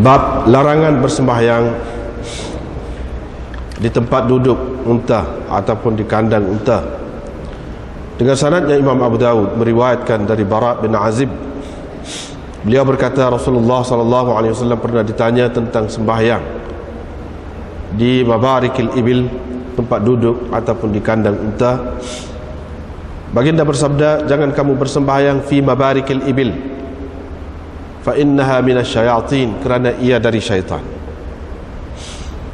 Bab larangan bersembahyang di tempat duduk unta ataupun di kandang unta. Dengan sanadnya Imam Abu Dawud meriwayatkan dari Bara bin Azib, beliau berkata Rasulullah SAW pernah ditanya tentang sembahyang di mabarikil ibil, tempat duduk ataupun di kandang unta. Baginda bersabda, jangan kamu bersembahyang fi mabarikil ibil, fa innaha minasyayatin, kerana ia dari syaitan.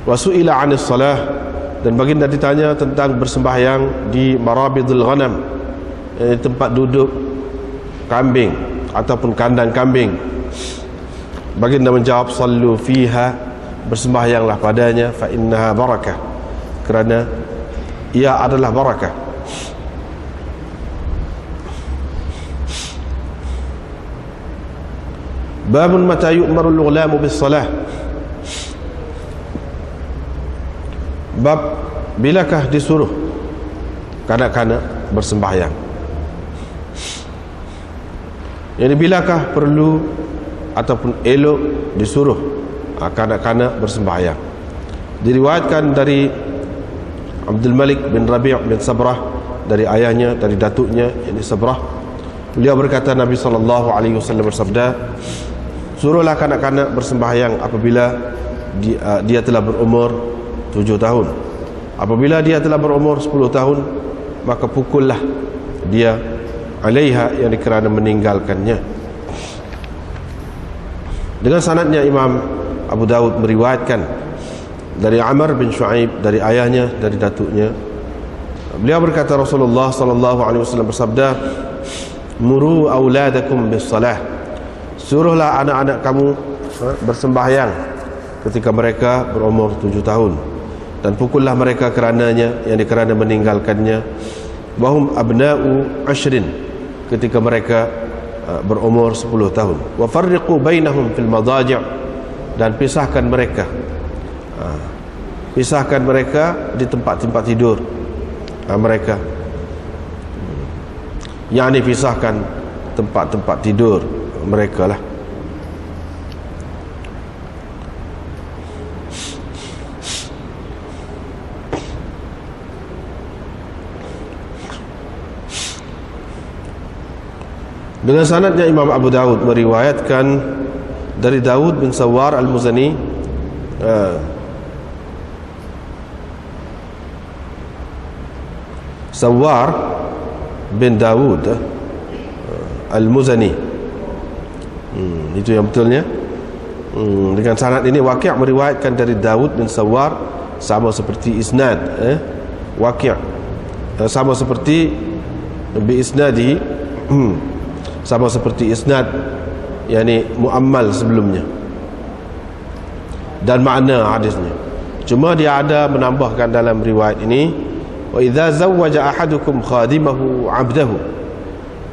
Wa su'ila 'anis salah, dan baginda ditanya tentang bersembahyang di marabidul ghanam, tempat duduk kambing ataupun kandang kambing. Baginda menjawab, sallu fiha, bersembahyanglah padanya, fa innaha barakah, kerana ia adalah barakah. Babun mata yu'marul ghulamu bis salah. Bab bilakah disuruh kanak-kanak bersembahyang. Jadi bilakah perlu ataupun elok disuruh kanak-kanak bersembahyang. Diriwayatkan dari Abdul Malik bin Rabi' bin Sabrah, dari ayahnya, dari datuknya, ini Sabrah. Beliau berkata, Nabi SAW bersabda, suruhlah kanak-kanak bersembahyang apabila dia telah berumur 7 tahun. Apabila dia telah berumur 10 tahun, maka pukullah dia alaiha, yang kerana meninggalkannya. Dengan sanadnya Imam Abu Dawud meriwayatkan dari Amr bin Shu'aib, dari ayahnya, dari datuknya. Beliau berkata, Rasulullah SAW bersabda, muru auladakum bis salah, suruhlah anak-anak kamu bersembahyang ketika mereka berumur 7 tahun, dan pukullah mereka kerananya, yang kerana meninggalkannya. Wahum abna'u ashrin, ketika mereka berumur 10 tahun. Wa farriqu bainahum fil madaji', dan pisahkan mereka di tempat-tempat tidur mereka, yakni pisahkan tempat-tempat tidur mereka lah. Dengan sanadnya Imam Abu Dawud meriwayatkan dari Daud bin Sawar al-Muzani, Sawar bin Daud al-Muzani, itu yang betulnya. Dengan sanad ini Waqi' meriwayatkan dari Daud bin Sawar, sama seperti isnad Waqi', sama seperti bi isnadi, sama seperti isnad yakni muammal sebelumnya, dan makna hadisnya. Cuma dia ada menambahkan dalam riwayat ini, wa idza zawwaja ahadukum khadimahu 'abdahu,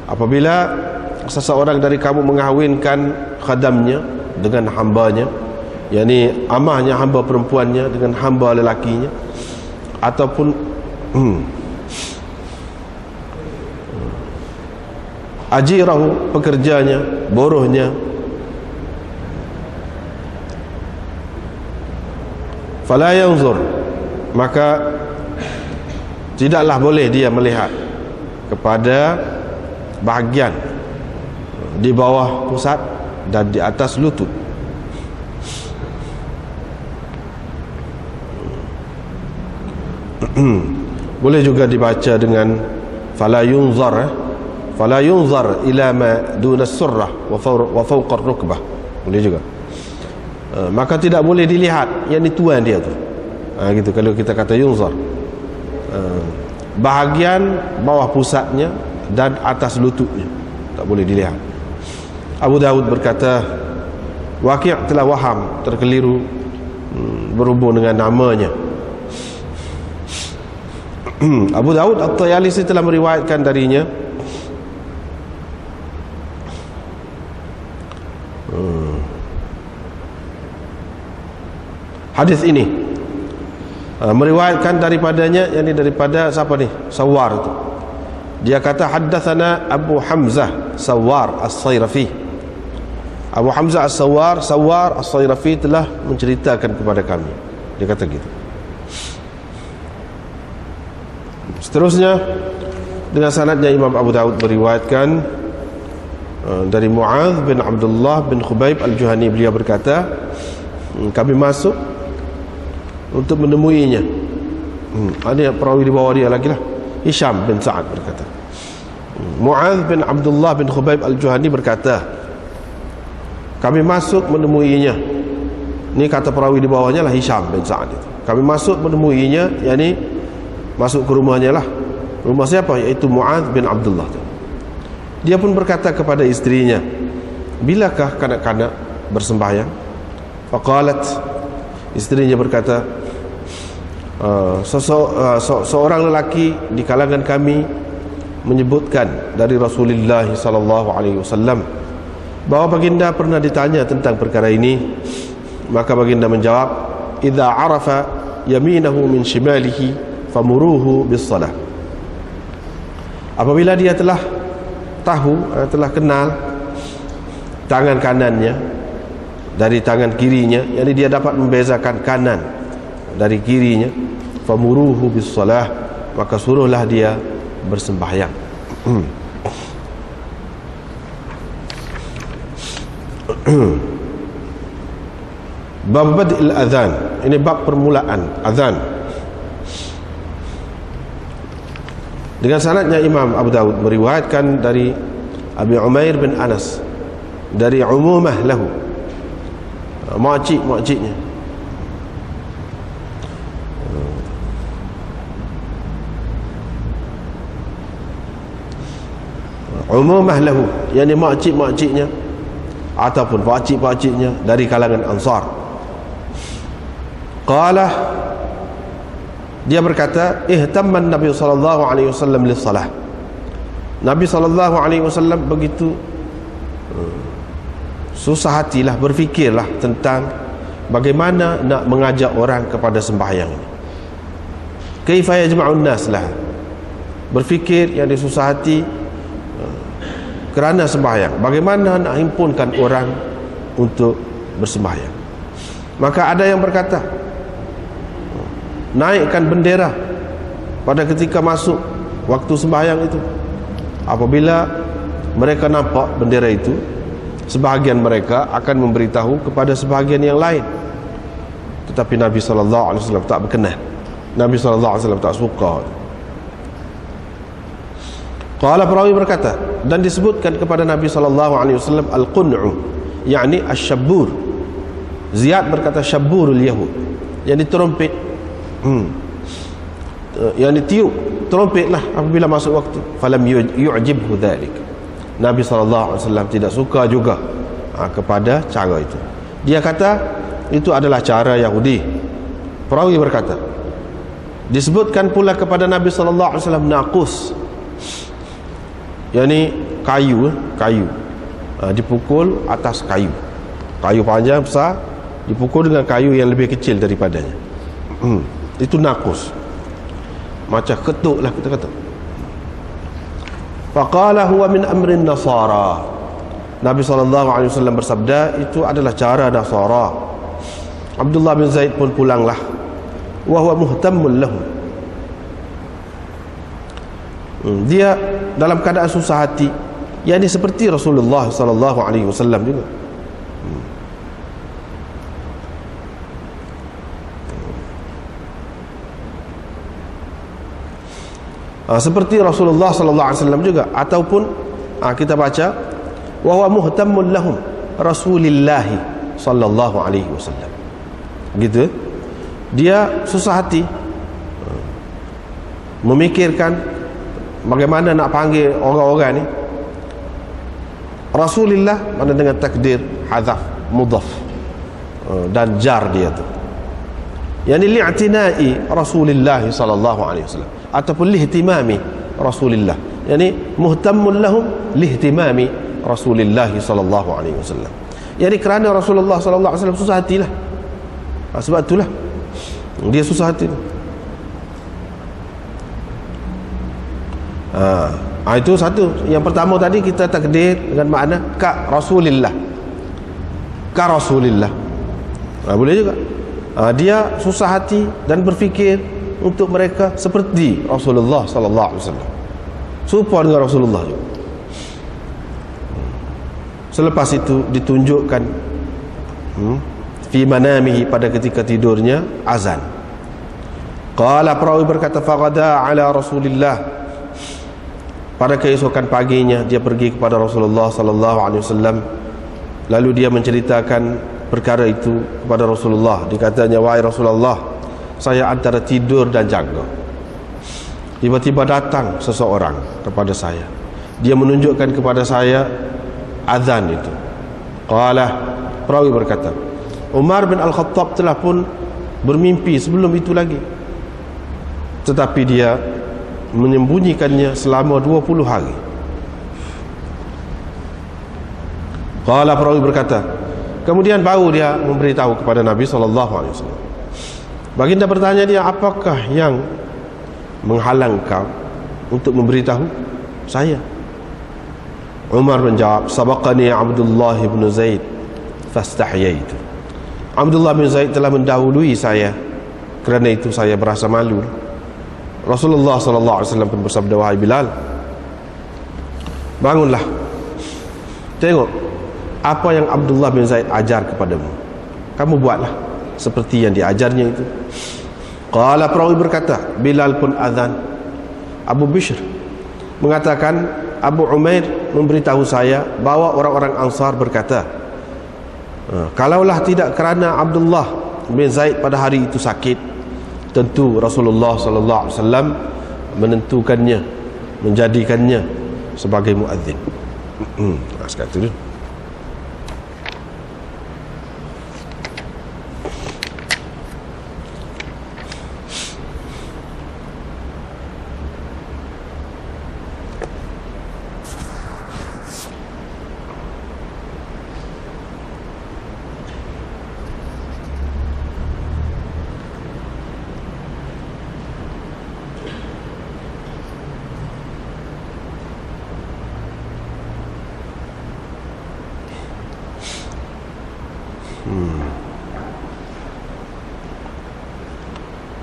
apabila seseorang dari kamu mengahwinkan khadamnya dengan hambanya, yakni amahnya, hamba perempuannya dengan hamba lelakinya, ataupun ajirahu, pekerjanya, buruhnya, fala yanzur, maka tidaklah boleh dia melihat kepada bahagian di bawah pusat dan di atas lutut. Boleh juga dibaca dengan fala yunzar, fala yunzar ila ma duna surrah wa fawqa rukbah, boleh juga. Maka tidak boleh dilihat yang di tuan dia tu, gitu kalau kita kata yunzar, bahagian bawah pusatnya dan atas lututnya tak boleh dilihat. Abu Dawud berkata, Waqi' telah waham, terkeliru berhubung dengan namanya. Abu Dawud At-Tayalisi telah meriwayatkan darinya hadis ini, meriwayatkan daripadanya, yakni daripada siapa ni? Sawar itu. Dia kata, haddatsana Abu Hamzah Sawar As-Sayrafi Abu Hamzah As-Sawar As-Sayrafi telah menceritakan kepada kami. Dia kata gitu. Seterusnya dengan sanadnya Imam Abu Daud meriwayatkan dari Mu'adz bin Abdullah bin Khubayb Al-Juhani, beliau berkata, kami masuk untuk menemuinya. Ada perawi di bawah dia lagi lah, Hisham bin Sa'ad berkata. Mu'adz bin Abdullah bin Khubayb Al-Juhani berkata, kami masuk menemuinya. Ini kata perawi di bawahnya lah Hisham bin Sa'ad itu. Kami masuk menemuinya, yakni masuk ke rumahnya lah. Rumah siapa? Iaitu Mu'adz bin Abdullah. Dia pun berkata kepada istrinya, bilakah kanak-kanak bersembahyang? Faqalat, istrinya berkata, seorang lelaki di kalangan kami menyebutkan dari Rasulullah sallallahu alaihi wasallam bahwa baginda pernah ditanya tentang perkara ini. Maka baginda menjawab, idza arafa yaminahu min shimalihi famuruhu bis salah. Apabila dia telah tahu, telah kenal tangan kanannya dari tangan kirinya, yakni dia dapat membezakan kanan dari kirinya, famuruhu bis salah, maka suruhlah dia bersembahyang. Bab bad'il adzan, ini bab permulaan azan. Dengan sanadnya Imam Abu Daud meriwayatkan dari Abi Umair bin Anas dari Umumah lahu, makciknya. Umumah lahu, yakni makciknya ataupun pakcik-pakciknya dari kalangan Ansar. Qala, dia berkata, ihtamman Nabi sallallahu alaihi wasallam lis-salah. Nabi sallallahu alaihi wasallam begitu susah hatilah, berfikirlah tentang bagaimana nak mengajak orang kepada sembahyang ini. Kaifa yajma'un nas lah. Berfikir yang disusah hati kerana sembahyang, bagaimana nak himpunkan orang untuk bersembahyang. Maka ada yang berkata, naikkan bendera pada ketika masuk waktu sembahyang itu. Apabila mereka nampak bendera itu, sebahagian mereka akan memberitahu kepada sebahagian yang lain. Tetapi Nabi SAW tak berkenan. Nabi SAW tak suka. Qala, perawi berkata, dan disebutkan kepada Nabi SAW al-qun'u, yakni asy-syabbur. Ziyad berkata syabburul yahud, yakni trompet. Yang ditiup trompetlah apabila masuk waktu. Falam yu'jibhu dhalik. Nabi SAW tidak suka juga kepada cara itu. Dia kata itu adalah cara Yahudi. Perawi berkata, disebutkan pula kepada Nabi SAW naqus, yakni kayu, dipukul atas kayu panjang besar, dipukul dengan kayu yang lebih kecil daripadanya. Itu naqus, macam ketuk lah kita kata. Faqala huwa min amrin nasara. Nabi SAW bersabda, itu adalah cara Nasara. Abdullah bin Zaid pun pulanglah, wa huwa muhtammun lahu. Dia dalam keadaan susah hati, yakni seperti Rasulullah SAW juga. Seperti Rasulullah SAW juga. Ataupun kita baca, wa huwa muhtammun lahum Rasulillah sallallahu alaihi wasallam. Gitu. Dia susah hati, memikirkan bagaimana nak panggil orang-orang ni. Rasulillah mana dengan takdir hadzaf mudhaf dan jar dia tu, yani li'tina'i Rasulillah sallallahu alaihi wasallam, ataupun lihtimami Rasulillah, yani muhtammun lahum lihtimami Rasulillah sallallahu alaihi wasallam, yani kerana Rasulullah sallallahu alaihi wasallam susah hatilah. Sebab itulah dia susah hati. Itu satu. Yang pertama tadi kita takdir dengan makna ka Rasulillah, ka Rasulillah. Boleh juga. Dia susah hati dan berfikir untuk mereka seperti Rasulullah sallallahu alaihi wasallam, serupa dengan Rasulullah juga. Selepas itu ditunjukkan fi manamihi, pada ketika tidurnya azan. Qala, perawi berkata, faqada ala Rasulillah, pada keesokan paginya dia pergi kepada Rasulullah sallallahu alaihi wasallam, lalu dia menceritakan perkara itu kepada Rasulullah. Dikatanya, wahai Rasulullah, saya antara tidur dan jaga, tiba-tiba datang seseorang kepada saya, dia menunjukkan kepada saya azan itu. Qala, perawi berkata, Umar bin Al-Khattab telah pun bermimpi sebelum itu lagi, tetapi dia menyembunyikannya selama 20 hari. Qala, perawi berkata, kemudian baru dia memberitahu kepada Nabi SAW. Baginda bertanya dia, apakah yang menghalang kau untuk memberitahu saya? Umar menjawab, sabaqani Abdullah bin Zaid fastahyaitu. Abdullah bin Zaid telah mendahului saya, kerana itu saya berasa malu. Rasulullah SAW pun bersabda, wahai Bilal, bangunlah, tengok apa yang Abdullah bin Zaid ajar kepadamu, kamu buatlah seperti yang diajarnya itu. Qala, perawi berkata, Bilal pun azan. Abu Bishr mengatakan, Abu Umair memberitahu saya bahawa orang-orang Ansar berkata, kalaulah tidak kerana Abdullah bin Zaid pada hari itu sakit, tentu Rasulullah sallallahu alaihi wasallam menentukannya, menjadikannya sebagai muadzin. Sekarang itu dulu.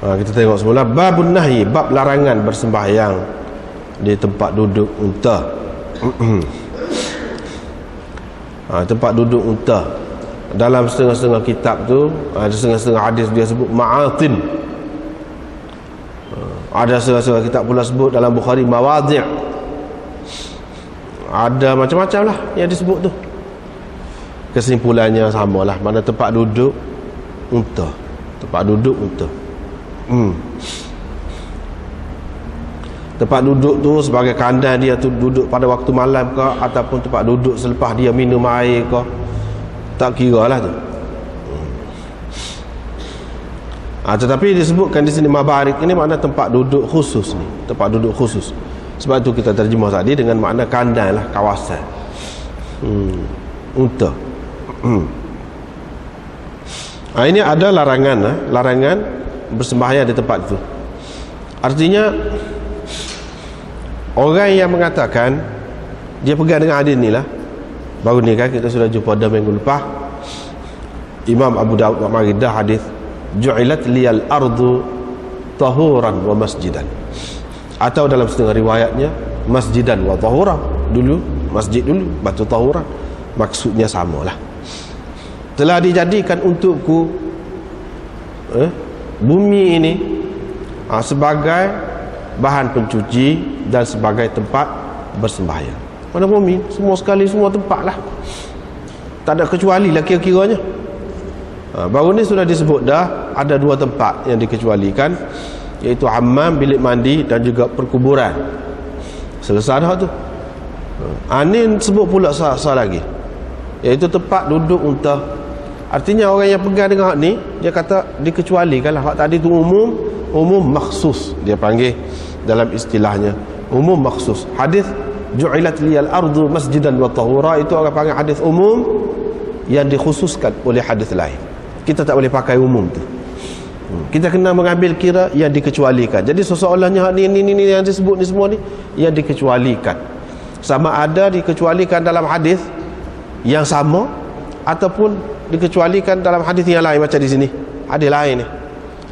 Kita tengok semula babun nahyi, bab larangan bersembahyang di tempat duduk unta. Tempat duduk unta, dalam setengah-setengah kitab tu ada setengah-setengah hadis dia sebut ma'atin, ada setengah-setengah kitab pula sebut dalam Bukhari mawadhi', ada macam-macam lah yang disebut tu. Kesimpulannya samalah, mana tempat duduk unta, tempat duduk unta. Tempat duduk tu sebagai kandang dia tu duduk pada waktu malam ke, ataupun tempat duduk selepas dia minum air ke, tak kira lah tu. Tetapi disebutkan di sini mabarik, ini makna tempat duduk khusus ni, tempat duduk khusus. Sebab tu kita terjemah tadi dengan makna kandang lah, kawasan unta. Ini ada larangan, larangan bersembahyang di tempat itu. Artinya orang yang mengatakan, dia pegang dengan hadis ni lah, baru ni kan kita sudah jumpa pada minggu lepas, Imam Abu Daud Maridah hadis, ju'ilat liyal ardu tahuran wa masjidan, atau dalam setengah riwayatnya masjidan wa tahuran, dulu masjid dulu, batu tahuran, maksudnya samalah. Telah dijadikan untukku bumi ini sebagai bahan pencuci dan sebagai tempat bersembahyang. Mana bumi, semua sekali, semua tempat lah, tak ada kecuali lah kira-kiranya. Baru ni sudah disebut dah ada dua tempat yang dikecualikan, iaitu hammam, bilik mandi, dan juga perkuburan. Selesai dah tu. Ini sebut pula sah lagi, iaitu tempat duduk unta. Artinya orang yang pegang dengan hak ni, dia kata dikecualikan lah. Hak tadi tu umum, umum makhsus dia panggil dalam istilahnya, umum makhsus. Hadis ju'ilat liyal ardu masjidan wa tahura, itu orang panggil hadis umum yang dikhususkan oleh hadis lain. Kita tak boleh pakai umum tu, kita kena mengambil kira yang dikecualikan. Jadi seolah-olahnya hak ni yang disebut ni semua ni yang dikecualikan, sama ada dikecualikan dalam hadis yang sama ataupun dikecualikan dalam hadis yang lain macam di sini. Hadis lain ni.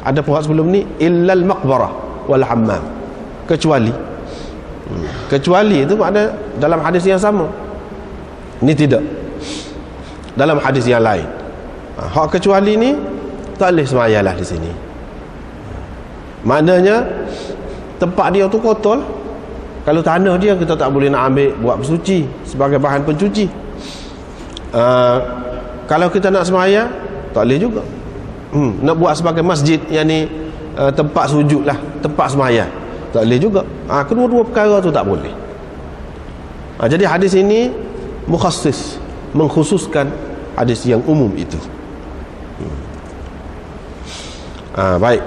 Ada pun sebelum ni illal maqbarah wal hammam. Kecuali. Kecuali itu makna dalam hadis yang sama. Ini tidak. Dalam hadis yang lain. Hak kecuali ni tak boleh semayalah di sini. Maknanya tempat dia tu kotor. Kalau tanah dia kita tak boleh nak ambil buat bersuci sebagai bahan pencuci. Kalau kita nak semaya tak boleh juga. Nak buat sebagai masjid yang ni tempat sujud lah, tempat semaya tak boleh juga. Kedua-dua perkara tu tak boleh. Jadi hadis ini mukhassis, mengkhususkan hadis yang umum itu. Baik.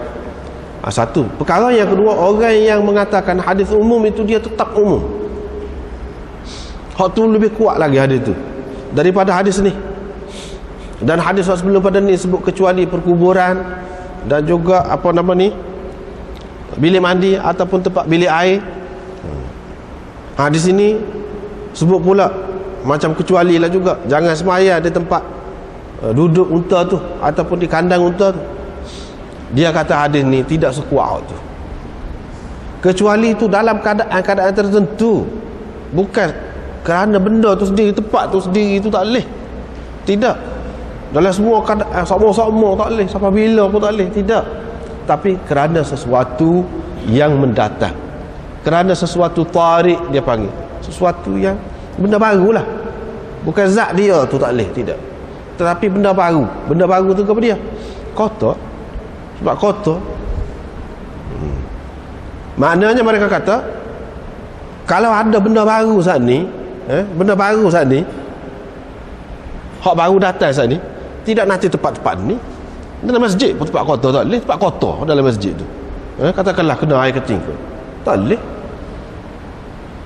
Satu. Perkara yang kedua, orang yang mengatakan hadis umum itu dia tetap umum. Hak tu lebih kuat lagi hadis tu daripada hadis ni. Dan hadis sebelum pada ni sebut kecuali perkuburan dan juga apa nama ni, bilik mandi ataupun tempat bilik air. Hadis ini sebut pula macam kecuali lah juga, jangan semaya di tempat duduk unta tu ataupun di kandang unta tu. Dia kata hadis ni tidak sekuat tu. Kecuali itu dalam keadaan tertentu, bukan kerana benda tu sendiri, tempat tu sendiri itu tak boleh. Tidak. Dalam semua keadaan sama-sama tak boleh, sampai bila pun tak boleh. Tidak. Tapi kerana sesuatu yang mendatang, kerana sesuatu tarik dia panggil, sesuatu yang benda baru lah, bukan zat dia tu tak boleh. Tidak. Tetapi benda baru. Benda baru tu apa dia? Kotor. Sebab kotor. Maknanya mereka kata kalau ada benda baru saat ni, benda baru saat ni, hak baru datang saat ni, tidak nanti tempat-tempat ni. Dalam masjid pun tempat kotor tak boleh. Tempat kotor dalam masjid tu, katakanlah kena air kencing ke, tak boleh.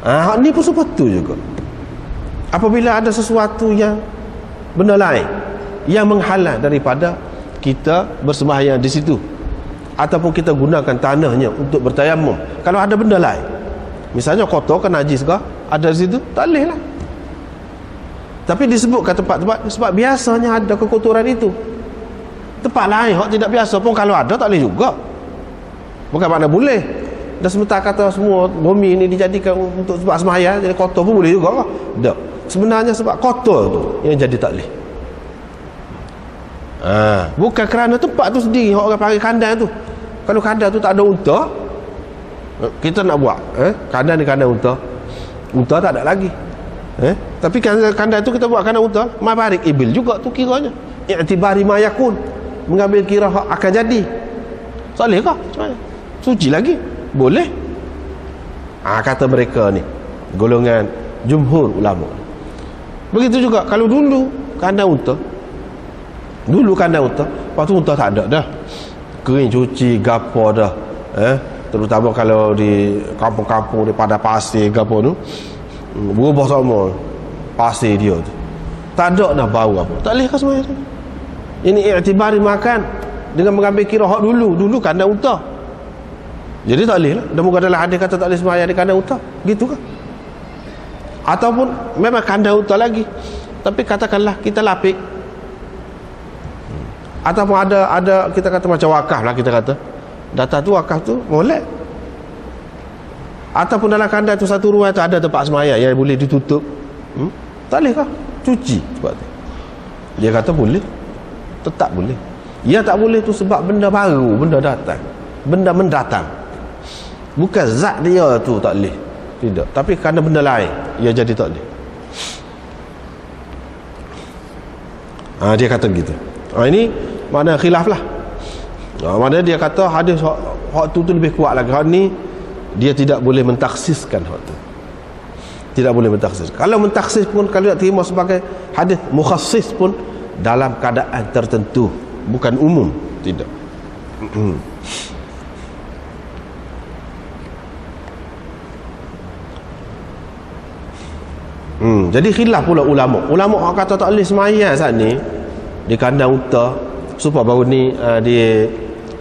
Hak ni pun seperti juga. Apabila ada sesuatu yang benda lain yang menghalang daripada kita bersembahyang di situ, ataupun kita gunakan tanahnya untuk bertayamum, kalau ada benda lain, misalnya kotor ke najis ke ada di situ, tak boleh lah. Tapi disebutkan tempat-tempat sebab biasanya ada kekotoran itu. Tempat lain hak tidak biasa pun kalau ada tak boleh juga. Bukan makna boleh. Dan sementara kata semua bumi ini dijadikan untuk sebab sembahyang, jadi kotor pun boleh juga lah. Tak. Sebenarnya sebab kotor tu yang jadi tak boleh. Bukan kerana tempat tu sendiri orang panggil kandang tu. Kalau kandang tu tak ada unta, kita nak buat kandang ni kandang unta, unta tak ada lagi. Tapi kandang tu kita buat kandang unta, mabarik ibil juga tu kiranya. I'tibari ma yakun, mengambil kira hak akan jadi. Boleh kah? Suci lagi? Boleh. Kata mereka ni, golongan jumhur ulama. Begitu juga kalau dulu kandang unta, dulu kandang unta, lepas tu unta tak ada dah, kering cuci gapo dah, terutama kalau di kampung-kampung di pada pasir gapo tu, berubah sama pasir dia tu, tak ada nak bau apa, tak boleh ke semua tu. Ini i'tibari makan dengan mengambil kira hak dulu kandang unta, jadi tak boleh lah. Dan muka dalam hadis kata tak boleh sembahyang di kandang unta, gitu kan? Ataupun memang kandang unta lagi, tapi katakanlah kita lapik, ataupun ada kita kata macam wakaf lah, kita kata data tu wakaf tu molek, ataupun dalam kandang tu satu ruang tu ada tempat sembahyang yang boleh ditutup, tak boleh kah cuci sebab tu? Dia kata boleh, tetap boleh. Ya tak boleh tu sebab benda baru, benda datang, benda mendatang, bukan zat dia tu tak boleh. Tidak. Tapi kerana benda lain ia jadi tak boleh. Dia kata begitu. Ini makna khilaf lah. Makna dia kata hadis hak tu lebih kuat lagi. Hak ni dia tidak boleh mentaksiskan hak tu. Tidak boleh mentaksis. Kalau mentaksis pun, kalau nak terima sebagai hadis mukhassis pun dalam keadaan tertentu, bukan umum. Tidak. Jadi khilaf pula ulama. Ulama orang kata tak boleh semayang saat ni di kandang unta, supaya baru ni di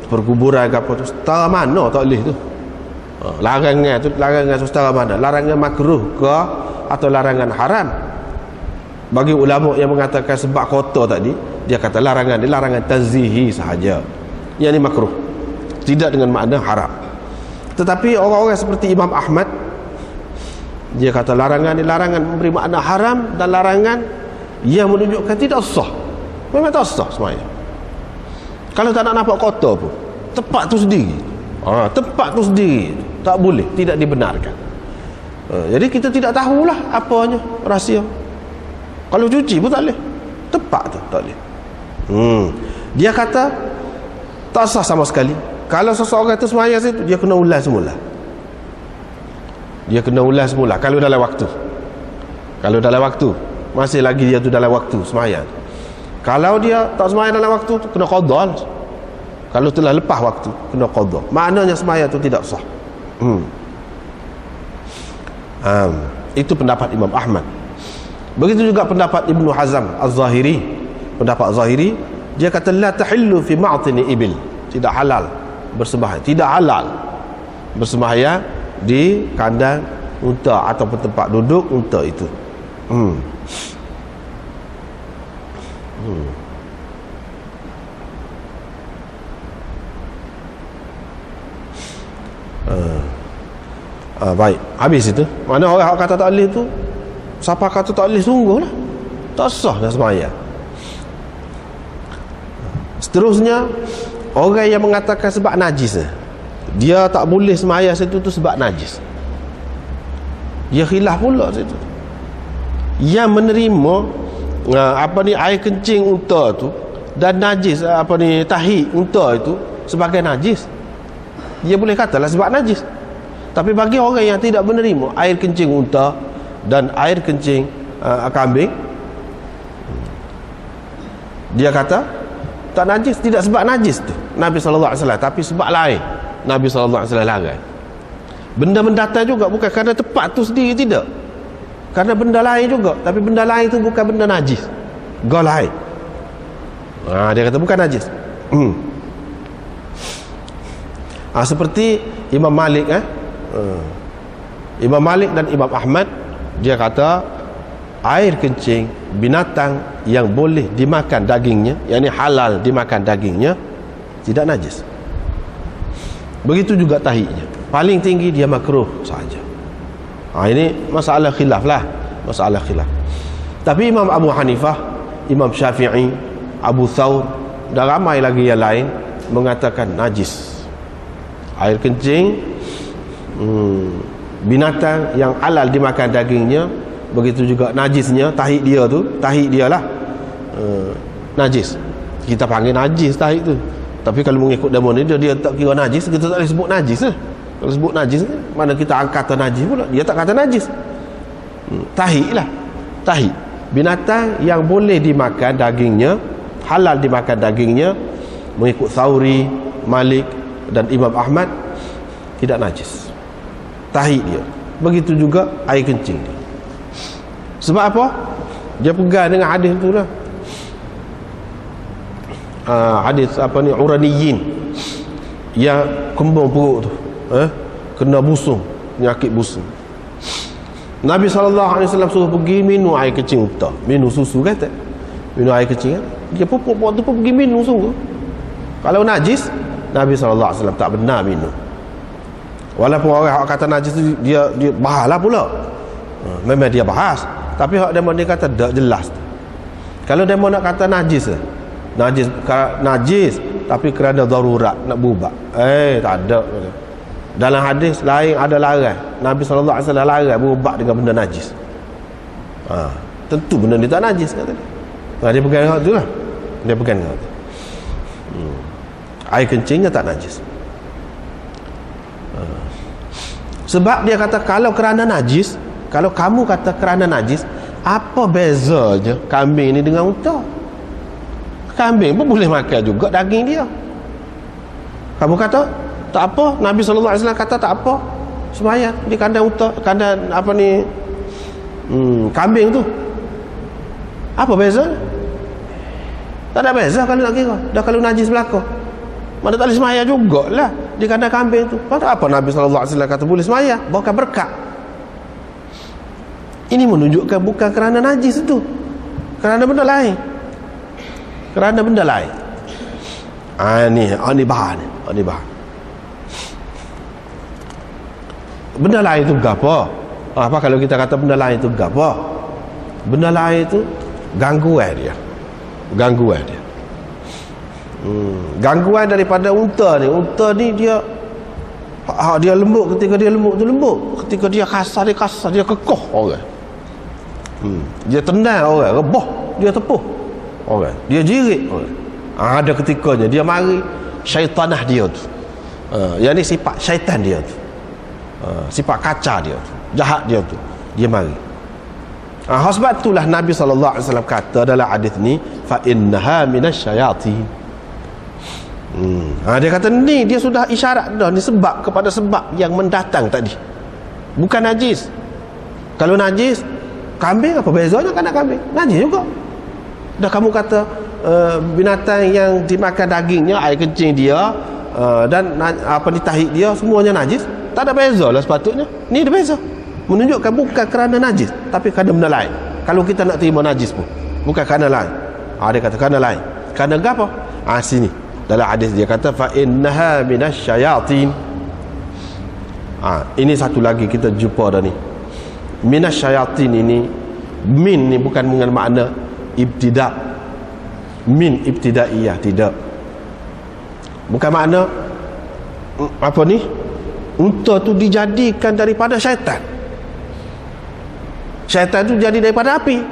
perkuburan ke apa tu, setara mana tak boleh tu. Larangan tu, larangan setara mana? Larangan makruh ke atau larangan haram? Bagi ulama yang mengatakan sebab kotor tadi, dia kata larangan ni larangan tanzihi sahaja, yang ini makruh, tidak dengan makna haram. Tetapi orang-orang seperti Imam Ahmad, dia kata larangan ni larangan memberi makna haram dan larangan yang menunjukkan tidak sah. Memang tak sah semuanya. Kalau tak nak nampak kotor pun, tempat tu sendiri, tempat tu sendiri tak boleh, tidak dibenarkan. Jadi kita tidak tahulah apanya rahsia. Kalau cuci pun tak boleh, tempat tu tak boleh. Dia kata tak sah sama sekali. Kalau seseorang tu sembahyang situ, dia kena ulang semula. Dia kena ulang semula kalau dalam waktu. Kalau dalam waktu, masih lagi dia tu dalam waktu sembahyang. Kalau dia tak sembahyang dalam waktu tu, kena qada. Kalau telah lepas waktu, kena qada. Maknanya sembahyang tu tidak sah. Itu pendapat Imam Ahmad. Begitu juga pendapat Ibnu Hazm Az-Zahiri. Pendapat Zahiri, dia kata la tahillu fi ma'tini ibil, tidak halal bersembahyang, tidak halal bersembahyang di kandang unta ataupun tempat duduk unta itu. Baik, habis itu. Mana orang kata tak boleh tu, siapa kata tak boleh sungguh lah, tak sah dah sembahyang. Seterusnya, orang yang mengatakan sebab najis, dia tak boleh sembahyang situ tu sebab najis, dia khilaf pula situ. Yang menerima air kencing unta tu dan najis tahi unta itu sebagai najis, dia boleh katalah sebab najis. Tapi bagi orang yang tidak menerima air kencing unta dan air kencing kambing, dia kata tak najis, tidak sebab najis tu Nabi SAW, tapi sebab lain Nabi SAW larang. Benda mendatang juga bukan kerana tempat tu sendiri, tidak, kerana benda lain juga, tapi benda lain tu bukan benda najis, lain. Dia kata bukan najis. Seperti Imam Malik, Imam Malik dan Imam Ahmad, dia kata air kencing binatang yang boleh dimakan dagingnya, yakni halal dimakan dagingnya, tidak najis. Begitu juga tahinya, paling tinggi dia makruh saja. Ini masalah khilaf lah, masalah khilaf. Tapi Imam Abu Hanifah, Imam Syafi'i, Abu Thawr dan ramai lagi yang lain mengatakan najis. Air kencing binatang yang halal dimakan dagingnya, begitu juga najisnya, tahi dia lah najis. Kita panggil najis tahi tu, tapi kalau mengikut demo ni dia tak kira najis, kita tak boleh sebut najis lah. Kalau sebut najis, mana kita kata najis pula, dia tak kata najis. Tahi lah, tahi binatang yang boleh dimakan dagingnya, halal dimakan dagingnya, mengikut Thawri, Malik dan Imam Ahmad, tidak najis tahi dia. Begitu juga air kencing dia. Sebab apa? Dia pegang dengan hadis tu lah, hadis Uraniyin yang kembung perut tu, kena busung, penyakit busung. Nabi SAW suruh pergi minum air kencing unta, minum susu kata, minum air kencing, dia pupuk tu pun pergi minum sungguh. Kalau najis, Nabi SAW tak benar minum. Walaupun orang kata najis tu dia bahas lah pula, memang dia bahas, tapi hak demo dia kata tak jelas. Kalau demo nak kata najis tapi kerana darurat nak berubah, tak ada. Dalam hadis lain ada larang, Nabi SAW larang berubah dengan benda najis. Tentu benda ni tak najis kata dia. Dia pegang hak tu lah, dia pegang hak tu. Air kencingnya tak najis. Sebab dia kata kalau kerana najis, kalau kamu kata kerana najis, apa bezanya kambing ni dengan unta? Kambing pun boleh makan juga daging dia. Kamu kata tak apa, Nabi SAW kata tak apa sembahyang di kandang unta, kandang kambing tu. Apa beza? Tak ada beza kalau nak kira. Dah kalau najis belaka, mana tak boleh sembahyang jugalah di kandang kambing tu. Apa Nabi SAW kata boleh sembahyang, bukan berkat. Ini menunjukkan bukan kerana najis itu, kerana benda lain. kerana benda lain. Ni bahan ni bahan. Benda lain tu gapo? Apa kalau kita kata benda lain tu gapo? Benda lain tu gangguan dia. Gangguan daripada unta ni. Unta ni dia lembut, ketika dia lembut tu lembut, ketika dia kasar, dia kekoh orang. Dia tendang orang, rebah, dia tepuh orang, dia jirit orang. Ada ketikanya dia mari syaitanah dia tu. Yang ni sifat syaitan dia tu. Sifat kaca dia tu, jahat dia tu, dia mari. Sebab itulah Nabi SAW kata dalam hadis ni, fa innaha minasyayatin. Dia kata ni dia sudah isyarat dah, ni sebab kepada sebab yang mendatang tadi, bukan najis. Kalau najis, kambing apa bezanya kan kambing? Najis juga. Dah kamu kata binatang yang dimakan dagingnya, air kencing dia, dan apa ni tahi dia, semuanya najis. Tak ada beza lah sepatutnya. Ni ada beza, menunjukkan bukan kerana najis, tapi kerana benda lain. Kalau kita nak terima najis pun bukan kerana lain. Dia kata kerana lain. Kerana apa? Sini dalam hadis dia kata fa innaha minasyayatin. Ini satu lagi kita jumpa dah ni. Minasyayatin ini, min ni bukan dengan makna ibtida', min ibtidaiyah, tidak. Bukan makna apa ni, unta tu dijadikan daripada syaitan. Syaitan tu jadi daripada api.